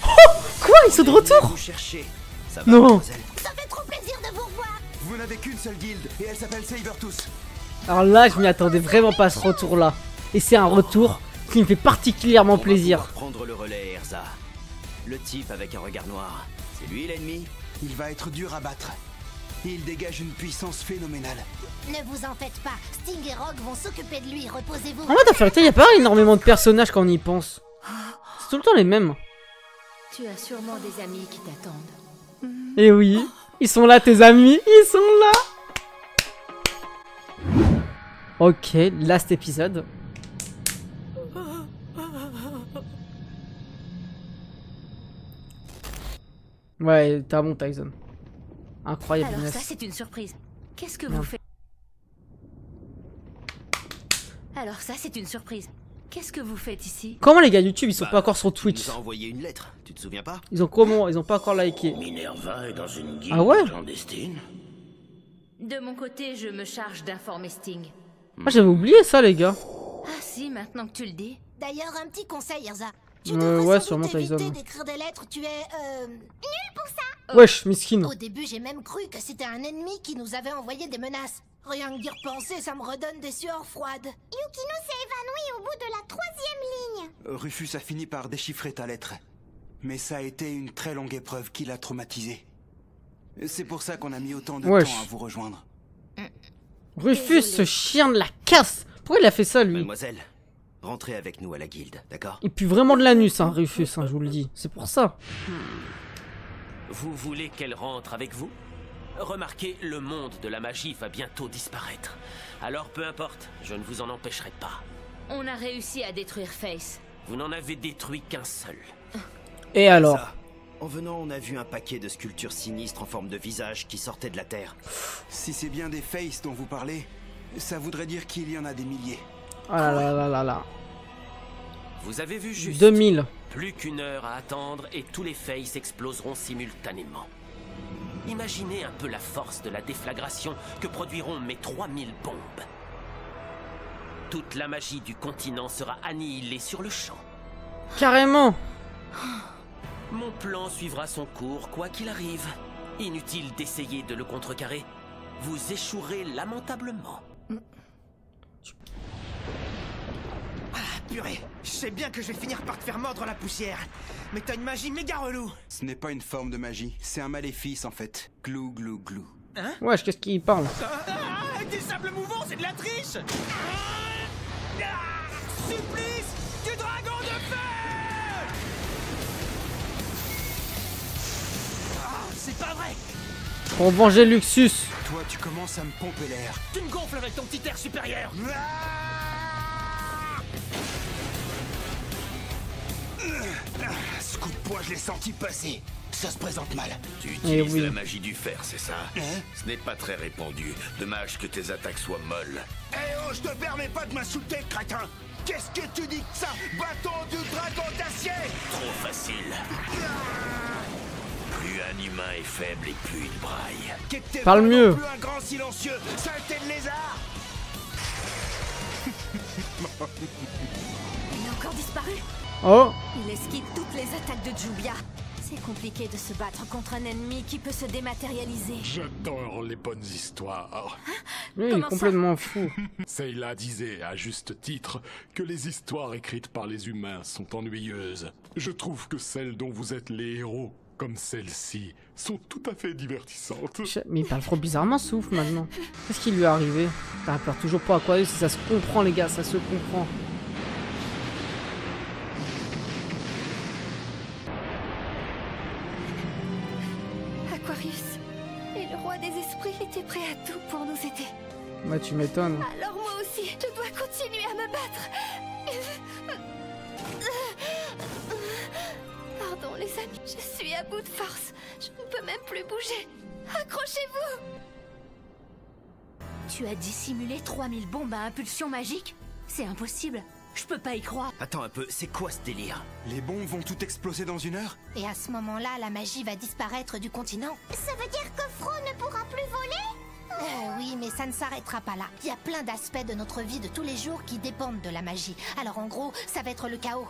Oh! Quoi? Ils sont de retour? Vous cherchez. Ça va, Non. mademoiselle? Ça fait trop plaisir de vous revoir. Vous n'avez qu'une seule guilde et elle s'appelle Sabertooth. Alors là, je m'y attendais vraiment pas à ce retour-là. Et c'est un retour qui me fait particulièrement plaisir. Prendre le relais, Erza. Le type avec un regard noir. C'est lui l'ennemi? Il va être dur à battre. Et il dégage une puissance phénoménale. Ne vous en faites pas. Sting et Rogue vont s'occuper de lui. Reposez-vous. En mode Fairy Tail, y a pas énormément de personnages quand on y pense. C'est tout le temps les mêmes. Tu as sûrement des amis qui t'attendent. Et oui, ils sont là tes amis, ils sont là. Ok, last épisode. Ouais, t'as bon Tyson. Incroyable. Alors Inès. ça, c'est une surprise. Qu'est-ce que Merde. vous faites? Alors ça, c'est une surprise. Qu'est-ce que vous faites ici? Comment les gars YouTube ils sont pas encore sur Twitch? Il nous a envoyé une lettre, tu te souviens pas? Ils ont comment? Ils ont pas encore liké. Minerva est dans une guilde Ah ouais? clandestine. De mon côté, je me charge d'informer Sting. Ah j'avais oublié ça les gars. Ah si, maintenant que tu le dis. D'ailleurs, un petit conseil, Erza. Tu Ouais, devrais sans sûrement doute éviter Tyson. d'écrire des lettres. Tu es nul pour ça. Wesh, miskin. Au début, j'ai même cru que c'était un ennemi qui nous avait envoyé des menaces. Rien que d'y repenser, ça me redonne des sueurs froides. Yukino s'est évanoui au bout de la 3e ligne. Rufus a fini par déchiffrer ta lettre. Mais ça a été une très longue épreuve qui l'a traumatisé. C'est pour ça qu'on a mis autant de Wesh. temps à vous rejoindre. Rufus, ce chien de la casse. Pourquoi il a fait ça lui? Mademoiselle, rentrez avec nous à la guilde, d'accord? Il pue vraiment de l'anus hein, Rufus, hein, je vous le dis. C'est pour ça. Vous voulez qu'elle rentre avec vous? Remarquez, le monde de la magie va bientôt disparaître. Alors peu importe, je ne vous en empêcherai pas. On a réussi à détruire Face. Vous n'en avez détruit qu'un seul. Et alors? Ça, en venant, on a vu un paquet de sculptures sinistres en forme de visage qui sortaient de la terre. Si c'est bien des faces dont vous parlez, ça voudrait dire qu'il y en a des milliers. Ah là là là là là. Vous avez vu juste. 2000. Plus qu'une heure à attendre et tous les faces exploseront simultanément. Imaginez un peu la force de la déflagration que produiront mes 3000 bombes. Toute la magie du continent sera annihilée sur le champ. Carrément. Mon plan suivra son cours quoi qu'il arrive. Inutile d'essayer de le contrecarrer. Vous échouerez lamentablement. Ah, purée. Je sais bien que je vais finir par te faire mordre la poussière. Mais t'as une magie méga relou. Ce n'est pas une forme de magie, c'est un maléfice en fait. Glou glou glou. Hein? Wesh, qu'est-ce qu'il parle? Des sables mouvants, c'est de la triche. Supplice du dragon de feu. C'est pas vrai. Pour venger Luxus. Toi, tu commences à me pomper l'air. Tu me gonfles avec ton petit air supérieur. Ce coup de poing, je l'ai senti passer. Ça se présente mal. Tu Eh utilises oui. la magie du fer, c'est ça? Ce n'est pas très répandu. Dommage que tes attaques soient molles. Eh oh, je te permets pas de m'insulter, crétin! Qu'est-ce que tu dis de ça? Bâton du dragon d'acier! Trop facile. Plus un humain est faible et plus il braille. Parle mieux. Plus un grand silencieux, saleté de lézard! Il a encore disparu. Oh. Il esquive toutes les attaques de Jubia. C'est compliqué de se battre contre un ennemi qui peut se dématérialiser. J'adore les bonnes histoires. Lui, il est complètement fou. Sayla disait à juste titre que les histoires écrites par les humains sont ennuyeuses. Je trouve que celles dont vous êtes les héros, comme celle-ci, sont tout à fait divertissantes. Mais il parle trop bizarrement, Souffle, maintenant. Qu'est-ce qui lui est arrivé? T'as peur toujours pas Aquarius, ça se comprend, les gars, ça se comprend. Aquarius et le roi des esprits étaient prêts à tout pour nous aider. Ouais, tu m'étonnes. Alors moi aussi, je dois continuer à me battre. Pardon les amis, je suis à bout de force. Je ne peux même plus bouger. Accrochez-vous. Tu as dissimulé 3000 bombes à impulsion magique? C'est impossible. Je peux pas y croire. Attends un peu, c'est quoi ce délire? Les bombes vont tout exploser dans 1 heure? Et à ce moment-là, la magie va disparaître du continent. Ça veut dire que Fro ne pourra plus voler? Oui, mais ça ne s'arrêtera pas là. Il y a plein d'aspects de notre vie de tous les jours qui dépendent de la magie. Alors en gros, ça va être le chaos.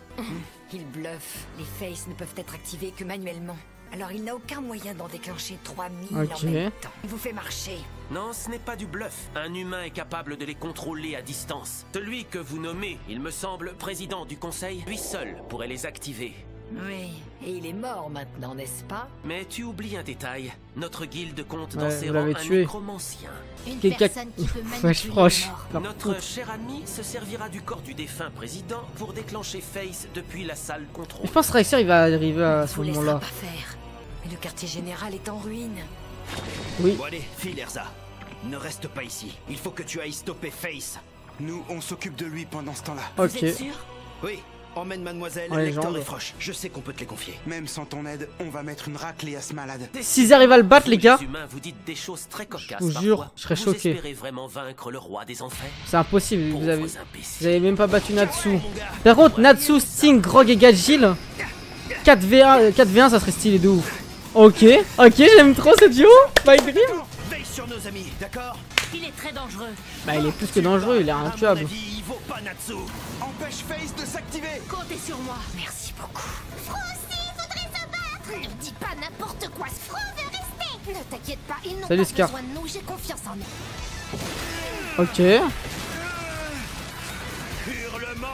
Il bluffe. Les Faces ne peuvent être activés que manuellement. Alors il n'a aucun moyen d'en déclencher 3000 Ok. en même temps. Il vous fait marcher. Non, ce n'est pas du bluff. Un humain est capable de les contrôler à distance. Celui que vous nommez, il me semble, président du conseil, lui seul pourrait les activer. Oui, et il est mort maintenant, n'est-ce pas? Mais tu oublies un détail. Notre guilde compte dans Ouais, ses vous rangs l'avez un tué. nécromancien. Une Quelqu'un- personne qui peut Wesh, manipuler proche. les morts. Leur Notre poutre. cher ami se servira du corps du défunt président pour déclencher Face depuis la salle contrôle. Je pense réussir, il va arriver à ce Vous laissera moment-là. pas faire. Mais le quartier général est en ruine. Oui. Bon allez, file Erza. Ne reste pas ici. Il faut que tu ailles stopper Face. Nous, on s'occupe de lui pendant ce temps-là. Ok. Vous êtes sûr? Oui. Emmène mademoiselle, Ouais, Lector jambes. et Froche. Je sais qu'on peut te les confier. Même sans ton aide, on va mettre une raclée à ce malade. S'ils arrivent à le battre, les gars, Les humains, vous dites des choses très cocasses. je vous jure, parfois. je serais Vous choqué. espérez vraiment vaincre le roi des enfers? c'est impossible. Vous avez imbéciles. même pas battu Natsu. Par contre, Natsu, Sting, Grog et Gajil 4v1, ça serait stylé de ouf. Ok, j'aime trop ce duo. My dream. Veille sur nos amis, d'accord? Il est très dangereux. Bah, il est plus que dangereux, il est À mon intuable. avis, il vaut pas Natsu. Empêche Face de s'activer. Comptez sur moi. Merci beaucoup. Fro aussi, il faudrait se battre. Ne dis pas n'importe quoi, Fro veut rester. Ne t'inquiète pas, ils n'ont Salut, pas Scar. besoin de nous, j'ai confiance en eux. Ok. Hurlement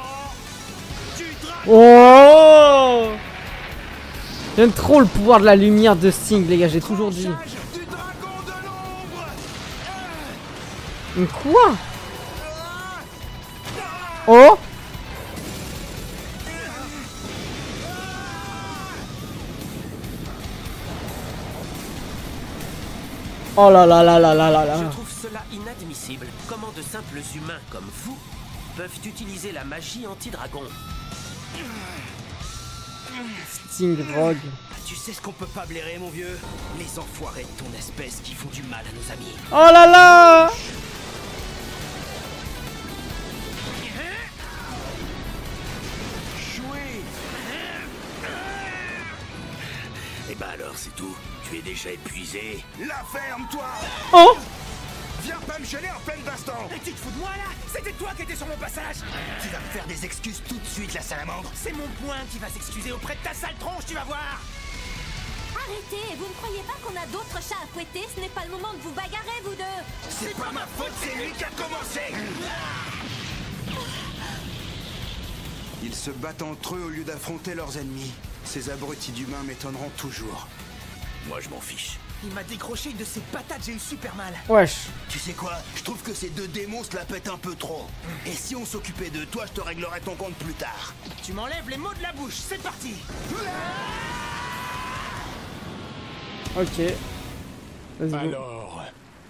du dragon. Oh! J'aime trop le pouvoir de la lumière de Sting, les gars, j'ai toujours dit. Du dragon de l'ombre. Mais quoi? Oh! Oh là là là là là là Je là. trouve cela inadmissible. Comment de simples humains comme vous peuvent utiliser la magie anti-dragon? Sting, Grog. Tu sais ce qu'on peut pas blairer, mon vieux? Les enfoirés de ton espèce qui font du mal à nos amis. Oh là là! Jouez. Et bah alors, c'est tout. Tu es déjà épuisé. La ferme, toi. Oh! Viens pas me gêner en pleine baston. Et tu te fous de moi là? C'était toi qui étais sur mon passage. Tu vas me faire des excuses tout de suite, la salamandre. C'est mon poing qui va s'excuser auprès de ta sale tronche, tu vas voir. Arrêtez, vous ne croyez pas qu'on a d'autres chats à fouetter? Ce n'est pas le moment de vous bagarrer, vous deux. C'est pas ma faute, c'est lui qui a commencé. Ils se battent entre eux au lieu d'affronter leurs ennemis. Ces abrutis d'humains m'étonneront toujours. Moi, je m'en fiche. Il m'a décroché une de ses patates, j'ai eu super mal. Wesh. Tu sais quoi? Je trouve que ces deux démons se la pètent un peu trop. Et si on s'occupait de toi, je te réglerai ton compte plus tard. Tu m'enlèves les mots de la bouche, c'est parti. Ok. Vas-y, go. Alors,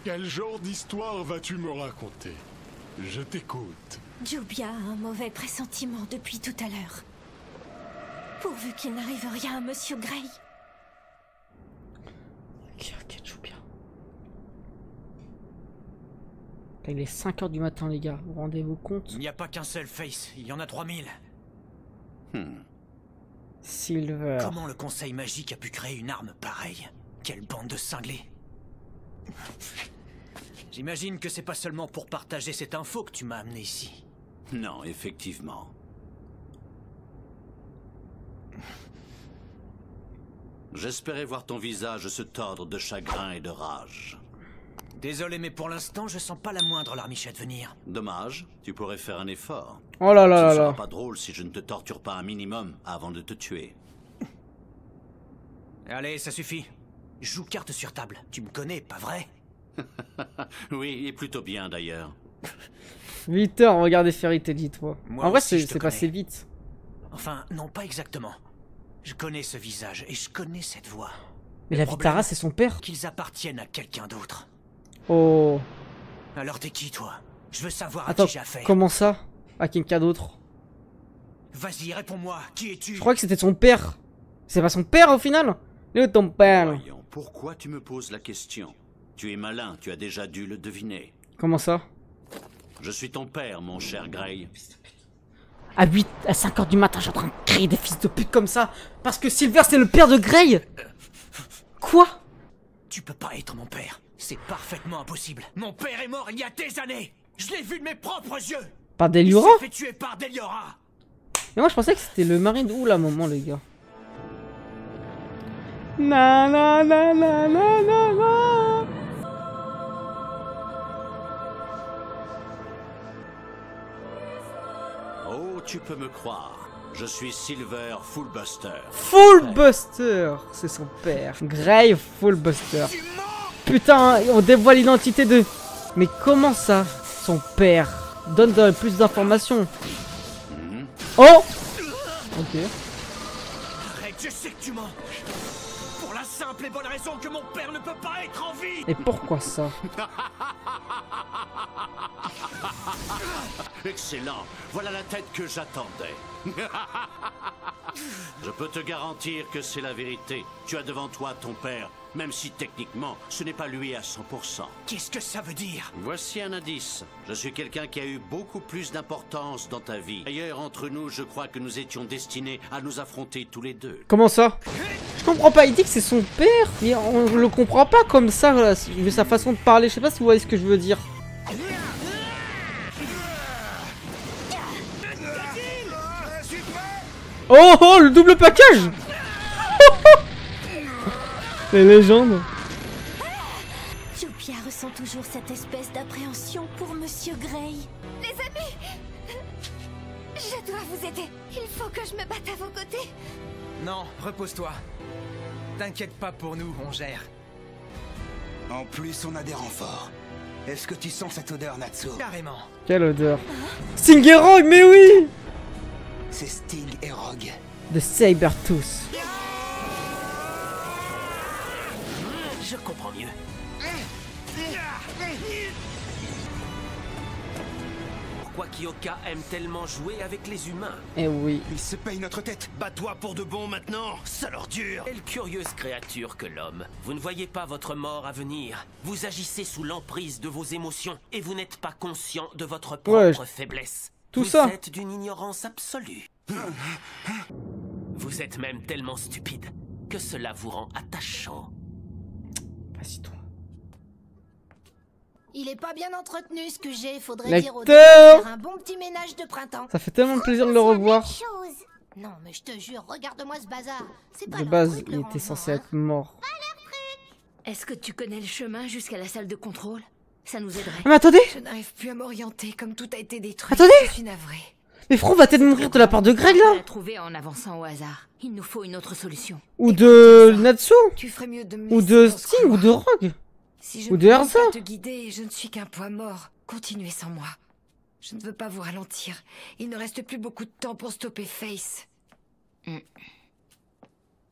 quel genre d'histoire vas-tu me raconter? Je t'écoute. Jubia a un mauvais pressentiment depuis tout à l'heure. Pourvu qu'il n'arrive rien à Monsieur Grey. Ok, Jubia. Il est 5 h du matin, les gars. Vous rendez-vous compte? Il n'y a pas qu'un seul Face, il y en a 3000. Silver. Comment le conseil magique a pu créer une arme pareille? Quelle bande de cinglés. J'imagine que c'est pas seulement pour partager cette info que tu m'as amené ici. Non, effectivement. J'espérais voir ton visage se tordre de chagrin et de rage. Désolé, mais pour l'instant, je sens pas la moindre larmichette venir. Dommage, tu pourrais faire un effort. Oh là là Ce là ne sera là. pas drôle si je ne te torture pas un minimum avant de te tuer. Allez, ça suffit. Joue carte sur table. Tu me connais, pas vrai? Oui, et plutôt bien d'ailleurs. 8 h, regardez Fairy Tail, dis-toi. Moi En vrai, aussi, je te c'est passé connais. vite. Enfin, non, pas exactement. Je connais ce visage et je connais cette voix. Mais Le la problème, Vitara, c'est son père. qu'ils appartiennent à quelqu'un d'autre. Oh. Alors t'es qui, toi? Je veux savoir à Attends, qui j'ai affaire. comment ça? À quelqu'un d'autre? Vas-y, réponds-moi. Qui es-tu? Je crois que c'était son père. C'est pas son père au final? Il est où ton père? Voyons, pourquoi tu me poses la question? Tu es malin, tu as déjà dû le deviner. Comment ça? Je suis ton père, mon cher Grey. À 5 h du matin, je suis en train de crier des fils de pute comme ça. Parce que Silver, c'est le père de Grey. Quoi? Tu peux pas être mon père. C'est parfaitement impossible. Mon père est mort il y a des années. Je l'ai vu de mes propres yeux. Par Il Deliora? s'est fait tuer par Deliora. Mais moi, je pensais que c'était le mari de... Ouh là, moment, les gars. Na na na na na na na. Oh, tu peux me croire. Je suis Silver Fullbuster. Fullbuster, c'est son père. Grey Fullbuster. Putain, on dévoile l'identité de... Mais comment ça? Son père. Donne plus d'informations. Oh! Ok. Arrête, je sais que tu mens. Pour la simple et bonne raison que mon père ne peut pas être en vie. Et pourquoi ça? Excellent. Voilà la tête que j'attendais. Je peux te garantir que c'est la vérité. Tu as devant toi ton père, même si techniquement, ce n'est pas lui à 100%. Qu'est-ce que ça veut dire? Voici un indice. Je suis quelqu'un qui a eu beaucoup plus d'importance dans ta vie. D'ailleurs, entre nous, je crois que nous étions destinés à nous affronter tous les deux. Comment ça? Je comprends pas, il dit que c'est son père, mais on le comprend pas comme ça, là, vu sa façon de parler. Je sais pas si vous voyez ce que je veux dire. Oh oh, le double package. Les légendes. Jupia ressent toujours cette espèce d'appréhension pour Monsieur Grey. Les amis, je dois vous aider. Il faut que je me batte à vos côtés. Non, repose-toi. T'inquiète pas pour nous, on gère. En plus, on a des renforts. Est-ce que tu sens cette odeur, Natsu? Carrément. Quelle odeur. Sting et Rogue, mais oui. C'est Sting et Rogue. De Sabertooth. Je comprends mieux. Pourquoi Kyoka aime tellement jouer avec les humains? Eh oui. Il se paye notre tête. Bats-toi pour de bon maintenant, sale ordure! Quelle curieuse créature que l'homme. Vous ne voyez pas votre mort à venir. Vous agissez sous l'emprise de vos émotions et vous n'êtes pas conscient de votre propre faiblesse. Tout ça. Vous êtes d'une ignorance absolue. Vous êtes même tellement stupide que cela vous rend attachant. Vas-y, toi. Il est pas bien entretenu ce que j'ai, faudrait Lecteur. dire au début de faire un bon petit ménage de printemps. Ça fait tellement plaisir de le revoir. Non mais je te jure, regarde-moi ce bazar. C'est pas De leur base, truc, il le était rangement, censé hein. être mort. Est-ce que tu connais le chemin jusqu'à la salle de contrôle? Ça nous aiderait. Mais attendez. Je n'arrive plus à m'orienter, comme tout a été détruit. Attendez. Je suis navrée. Mais Fro va peut-être mourir de la part de Greg On là. l'a trouvé en avançant au hasard. Il nous faut une autre solution. Ou de Natsu. Tu ferais mieux de me Ou laisser de dans ce Sting ou de couloir. Rogue. Si je Ou ne de peux Erza. pas te guider, je ne suis qu'un poids mort. Continuez sans moi. Je ne veux pas vous ralentir. Il ne reste plus beaucoup de temps pour stopper Face.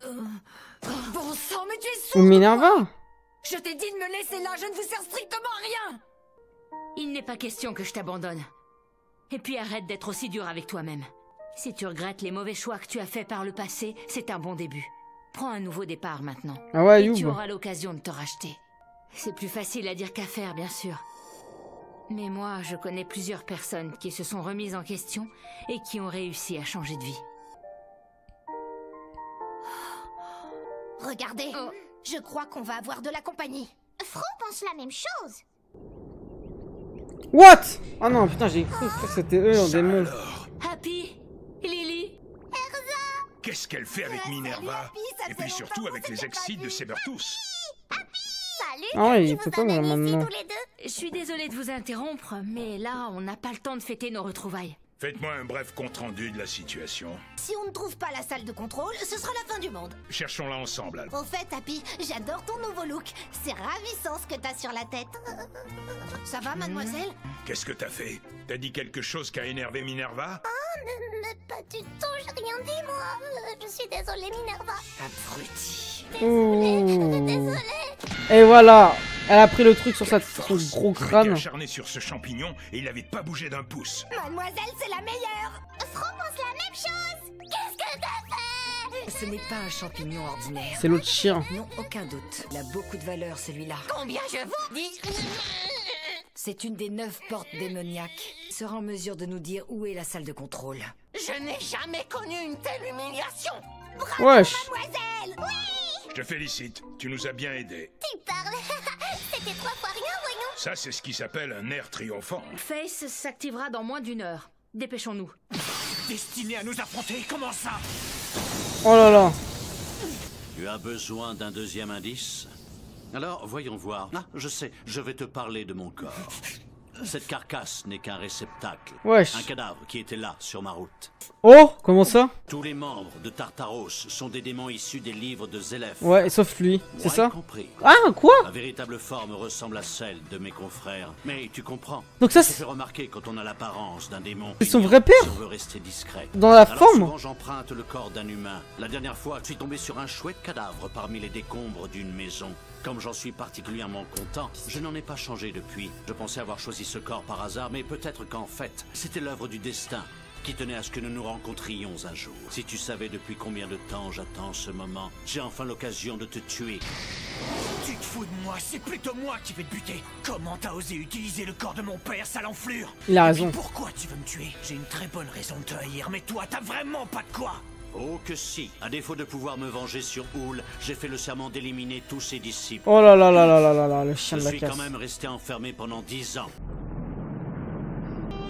Bon sang, mais tu es Ou sourd. Minerva. Je t'ai dit de me laisser là, je ne vous sers strictement à rien. Il n'est pas question que je t'abandonne. Et puis arrête d'être aussi dur avec toi-même. Si tu regrettes les mauvais choix que tu as faits par le passé, c'est un bon début. Prends un nouveau départ maintenant. Ah ouais, et tu Youb. auras l'occasion de te racheter. C'est plus facile à dire qu'à faire, bien sûr. Mais moi, je connais plusieurs personnes qui se sont remises en question et qui ont réussi à changer de vie. Regardez, je crois qu'on va avoir de la compagnie. Fro pense la même chose. What? Ah non, putain, j'ai cru que c'était eux en démon. Happy, Lily, Qu'est-ce qu'elle fait avec Minerva? Et puis surtout avec les excites de Sabertooth. Salut, Ah ouais, qui il peut vous pas moi emmène ici maintenant. tous les deux? je suis désolée de vous interrompre, mais là, on n'a pas le temps de fêter nos retrouvailles. Faites-moi un bref compte-rendu de la situation. Si on ne trouve pas la salle de contrôle, ce sera la fin du monde. Cherchons-la ensemble, alors. Au fait, Happy, j'adore ton nouveau look. C'est ravissant ce que t'as sur la tête. Ça va, mademoiselle? Qu'est-ce que t'as fait? T'as dit quelque chose qui a énervé Minerva? Oh, mais pas du tout, j'ai rien dit, moi. Je suis désolée, Minerva. Abruti. Ouh. Et voilà, elle a pris le truc sur son gros crâne. Acharné sur ce champignon et il avait pas bougé d'un pouce. Mademoiselle, c'est la meilleure. Fro pense la même chose. Qu'est-ce que t'as fait? Ce n'est pas un champignon ordinaire. C'est l'autre chien. Non, aucun doute. Il a beaucoup de valeur, celui-là. Combien je vous dis? C'est une des 9 portes démoniaques. Il sera en mesure de nous dire où est la salle de contrôle. Je n'ai jamais connu une telle humiliation. Wesh. Mademoiselle, oui. Je te félicite, tu nous as bien aidés. Tu parles. C'était 3 fois rien, voyons. Ça, c'est ce qui s'appelle un air triomphant. Face s'activera dans moins d'1 heure. Dépêchons-nous. Destiné à nous affronter, comment ça? Oh là là. Tu as besoin d'un deuxième indice? Alors, voyons voir. Ah, je sais, je vais te parler de mon corps. Cette carcasse n'est qu'un réceptacle. Wesh. Un cadavre qui était là, sur ma route. Oh, comment ça? Tous les membres de Tartaros sont des démons issus des livres de Zélef. Ouais, sauf lui, c'est Moi ça? compris. Ah, quoi? La véritable forme ressemble à celle de mes confrères. Mais tu comprends. Donc ça, se fait remarquer quand on a l'apparence d'un démon. C'est son vrai père? Si on veut rester discret. Dans la Alors, forme? souvent, j'emprunte le corps d'un humain. La dernière fois, je suis tombé sur un chouette cadavre parmi les décombres d'une maison. Comme j'en suis particulièrement content, je n'en ai pas changé depuis. Je pensais avoir choisi ce corps par hasard, mais peut-être qu'en fait, c'était l'œuvre du destin qui tenait à ce que nous nous rencontrions un jour. Si tu savais depuis combien de temps j'attends ce moment, j'ai enfin l'occasion de te tuer. Tu te fous de moi, c'est plutôt moi qui vais te buter. Comment t'as osé utiliser le corps de mon père, sale enflure? Il a Et raison. puis pourquoi tu veux me tuer? J'ai une très bonne raison de te haïr, mais toi, t'as vraiment pas de quoi. Oh que si. À défaut de pouvoir me venger sur Houl, j'ai fait le serment d'éliminer tous ses disciples. Oh là là là là là là là, le chien Je de la suis casse. quand même resté enfermé pendant 10 ans.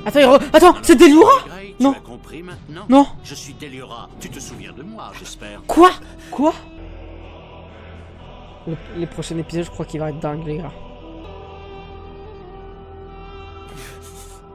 Attends, attends, c'est Deliora? Grey, Non. Tu as compris maintenant? Non. Je suis Deliora. Tu te souviens de moi, j'espère. Quoi? Quoi? Les prochains épisodes, je crois qu'il va être dingue, les gars.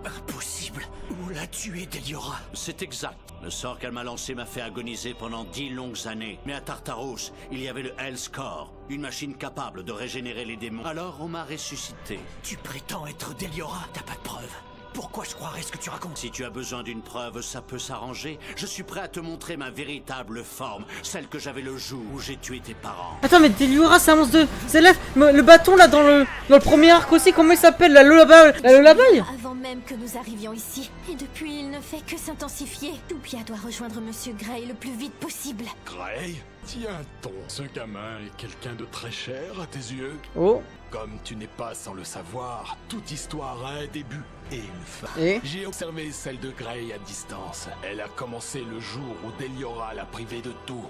Impossible. Où l'a tué, Deliora? C'est exact. Le sort qu'elle m'a lancé m'a fait agoniser pendant 10 longues années. Mais à Tartaros, il y avait le Hell's Core, une machine capable de régénérer les démons. Alors on m'a ressuscité. Tu prétends être Deliora? T'as pas de preuves. Pourquoi je croirais ce que tu racontes? Si tu as besoin d'une preuve, ça peut s'arranger. Je suis prêt à te montrer ma véritable forme, celle que j'avais le jour où j'ai tué tes parents. Attends, mais Deliora, c'est un monstre de Zélef. Le bâton là dans le premier arc aussi, comment il s'appelle? La Lullaby? Avant même que nous arrivions ici. Et depuis, il ne fait que s'intensifier. Toupia doit rejoindre Monsieur Grey le plus vite possible. Grey, tiens-t-on, ce gamin est quelqu'un de très cher à tes yeux? Oh. Comme tu n'es pas sans le savoir, toute histoire a un début et une fin. Et j'ai observé celle de Grey à distance. Elle a commencé le jour où Deliora l'a privée de tout.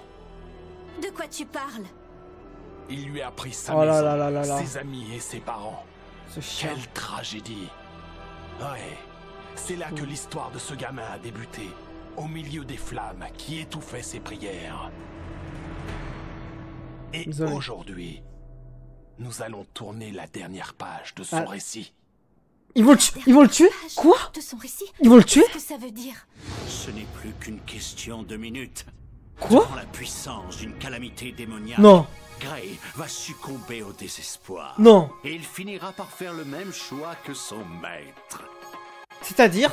De quoi tu parles? Il lui a pris sa Oh maison, là là là là là. ses amis et ses parents. Ce chien. Quelle tragédie. Ouais, c'est là que l'histoire de ce gamin a débuté. Au milieu des flammes qui étouffaient ses prières. Et Désolé. aujourd'hui, nous allons tourner la dernière page de son récit. Ils vont le tuer? Quoi? De son récit? Ils vont le tuer? Qu'est-ce que ça veut dire? Ce n'est plus qu'une question de minutes. Quoi? Devant la puissance d'une calamité démoniaque, Non. Grey va succomber au désespoir. Non. Et il finira par faire le même choix que son maître. C'est-à-dire,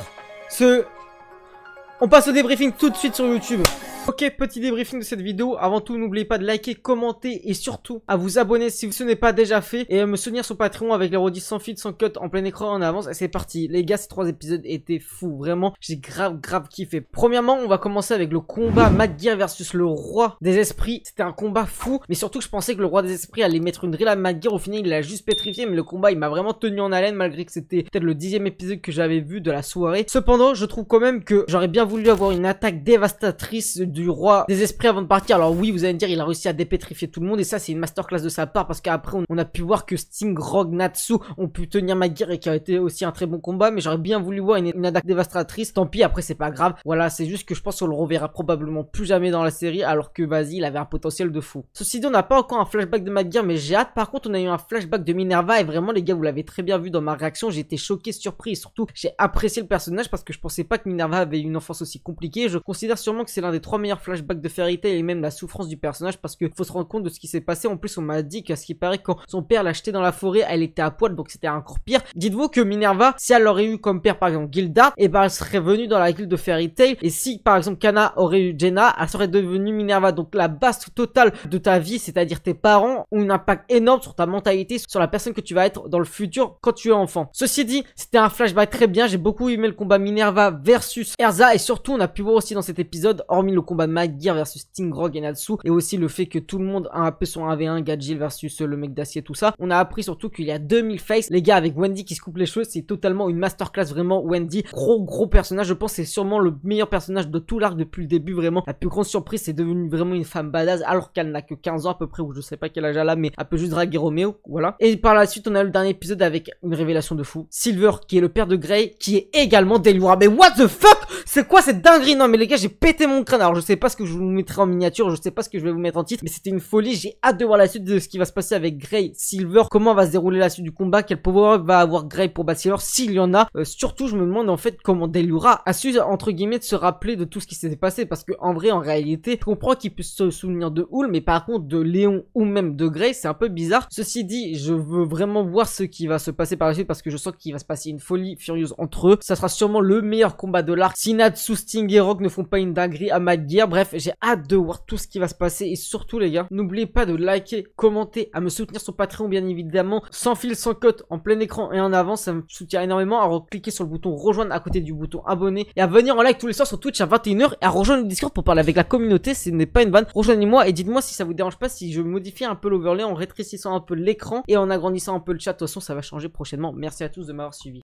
on passe au débriefing tout de suite sur YouTube. Ok, petit débriefing de cette vidéo. Avant tout, n'oubliez pas de liker, commenter et surtout à vous abonner si ce n'est pas déjà fait. Et me soutenir sur Patreon avec les rediffs sans fil, sans cut, en plein écran en avance. Et c'est parti. Les gars, ces 3 épisodes étaient fous. Vraiment, j'ai grave kiffé. Premièrement, on va commencer avec le combat McGear versus le roi des esprits. C'était un combat fou. Mais surtout, je pensais que le roi des esprits allait mettre une drill à McGear. Au final, il l'a juste pétrifié. Mais le combat, il m'a vraiment tenu en haleine malgré que c'était peut-être le 10e épisode que j'avais vu de la soirée. Cependant, je trouve quand même que j'aurais bien voulu avoir une attaque dévastatrice du roi des esprits avant de partir. Alors oui, vous allez me dire, il a réussi à dépétrifier tout le monde et ça, c'est une masterclass de sa part parce qu'après, on a pu voir que Sting, Rogue, Natsu ont pu tenir McGear et qui a été aussi un très bon combat. Mais j'aurais bien voulu voir une attaque dévastatrice. Tant pis, après, c'est pas grave. Voilà, c'est juste que je pense qu'on le reverra probablement plus jamais dans la série alors que vas-y, il avait un potentiel de fou. Ceci dit, on n'a pas encore un flashback de McGear, mais j'ai hâte. Par contre, on a eu un flashback de Minerva et vraiment, les gars, vous l'avez très bien vu dans ma réaction. J'ai été choqué, surpris et surtout, j'ai apprécié le personnage parce que je pensais pas que Minerva avait une enfance aussi compliquée. Je considère sûrement que c'est l'un des 3 meilleurs flashbacks de Fairy Tail et même la souffrance du personnage parce que faut se rendre compte de ce qui s'est passé. En plus, on m'a dit qu'à ce qui paraît, quand son père l'a acheté dans la forêt, elle était à poil, donc c'était encore pire. Dites-vous que Minerva, si elle aurait eu comme père par exemple Gilda, et ben elle serait venue dans la guilde de Fairy Tail. Et si par exemple Kana aurait eu Jenna, elle serait devenue Minerva. Donc la base totale de ta vie, c'est-à-dire tes parents, ont un impact énorme sur ta mentalité, sur la personne que tu vas être dans le futur quand tu es enfant. Ceci dit, c'était un flashback très bien. J'ai beaucoup aimé le combat Minerva versus Erza et surtout on a pu voir aussi dans cet épisode, hormis le combat McGear versus Sting, Rogue et Natsu, et aussi le fait que tout le monde a un peu son 1v1, Gadgil versus le mec d'acier, tout ça. On a appris surtout qu'il y a 2000 faces, les gars, avec Wendy qui se coupe les cheveux, c'est totalement une masterclass vraiment. Wendy, gros personnage, je pense que c'est sûrement le meilleur personnage de tout l'arc depuis le début, vraiment. La plus grande surprise, c'est devenu vraiment une femme badass alors qu'elle n'a que 15 ans à peu près, ou je sais pas quel âge elle a, mais elle peut juste draguer Roméo, voilà. Et par la suite, on a le dernier épisode avec une révélation de fou. Silver, qui est le père de Grey, qui est également Delura. Mais what the fuck? C'est quoi cette dinguerie? Non mais les gars, j'ai pété mon crâne. Alors je sais pas ce que je vous mettrai en miniature, je sais pas ce que je vais vous mettre en titre, mais c'était une folie. J'ai hâte de voir la suite de ce qui va se passer avec Grey, Silver, comment va se dérouler la suite du combat, quel pouvoir va avoir Grey pour battre Silver, s'il y en a. Surtout, je me demande en fait comment Delura a su, entre guillemets, de se rappeler de tout ce qui s'était passé, parce que en vrai, en réalité, je comprends qu'il puisse se souvenir de Houl, mais par contre de Léon ou même de Grey, c'est un peu bizarre. Ceci dit, je veux vraiment voir ce qui va se passer par la suite, parce que je sens qu'il va se passer une folie furieuse entre eux. Ça sera sûrement le meilleur combat de l'arc si Natsu, Sting et Rogue ne font pas une dinguerie à McGear. Bref, j'ai hâte de voir tout ce qui va se passer et surtout les gars, n'oubliez pas de liker, commenter, à me soutenir sur Patreon bien évidemment, sans fil, sans cote, en plein écran et en avant, ça me soutient énormément. À cliquer sur le bouton rejoindre à côté du bouton abonner et à venir en live tous les soirs sur Twitch à 21h et à rejoindre le Discord pour parler avec la communauté. Ce n'est pas une vanne, rejoignez-moi et dites-moi si ça vous dérange pas si je modifie un peu l'overlay en rétrécissant un peu l'écran et en agrandissant un peu le chat. De toute façon, ça va changer prochainement. Merci à tous de m'avoir suivi.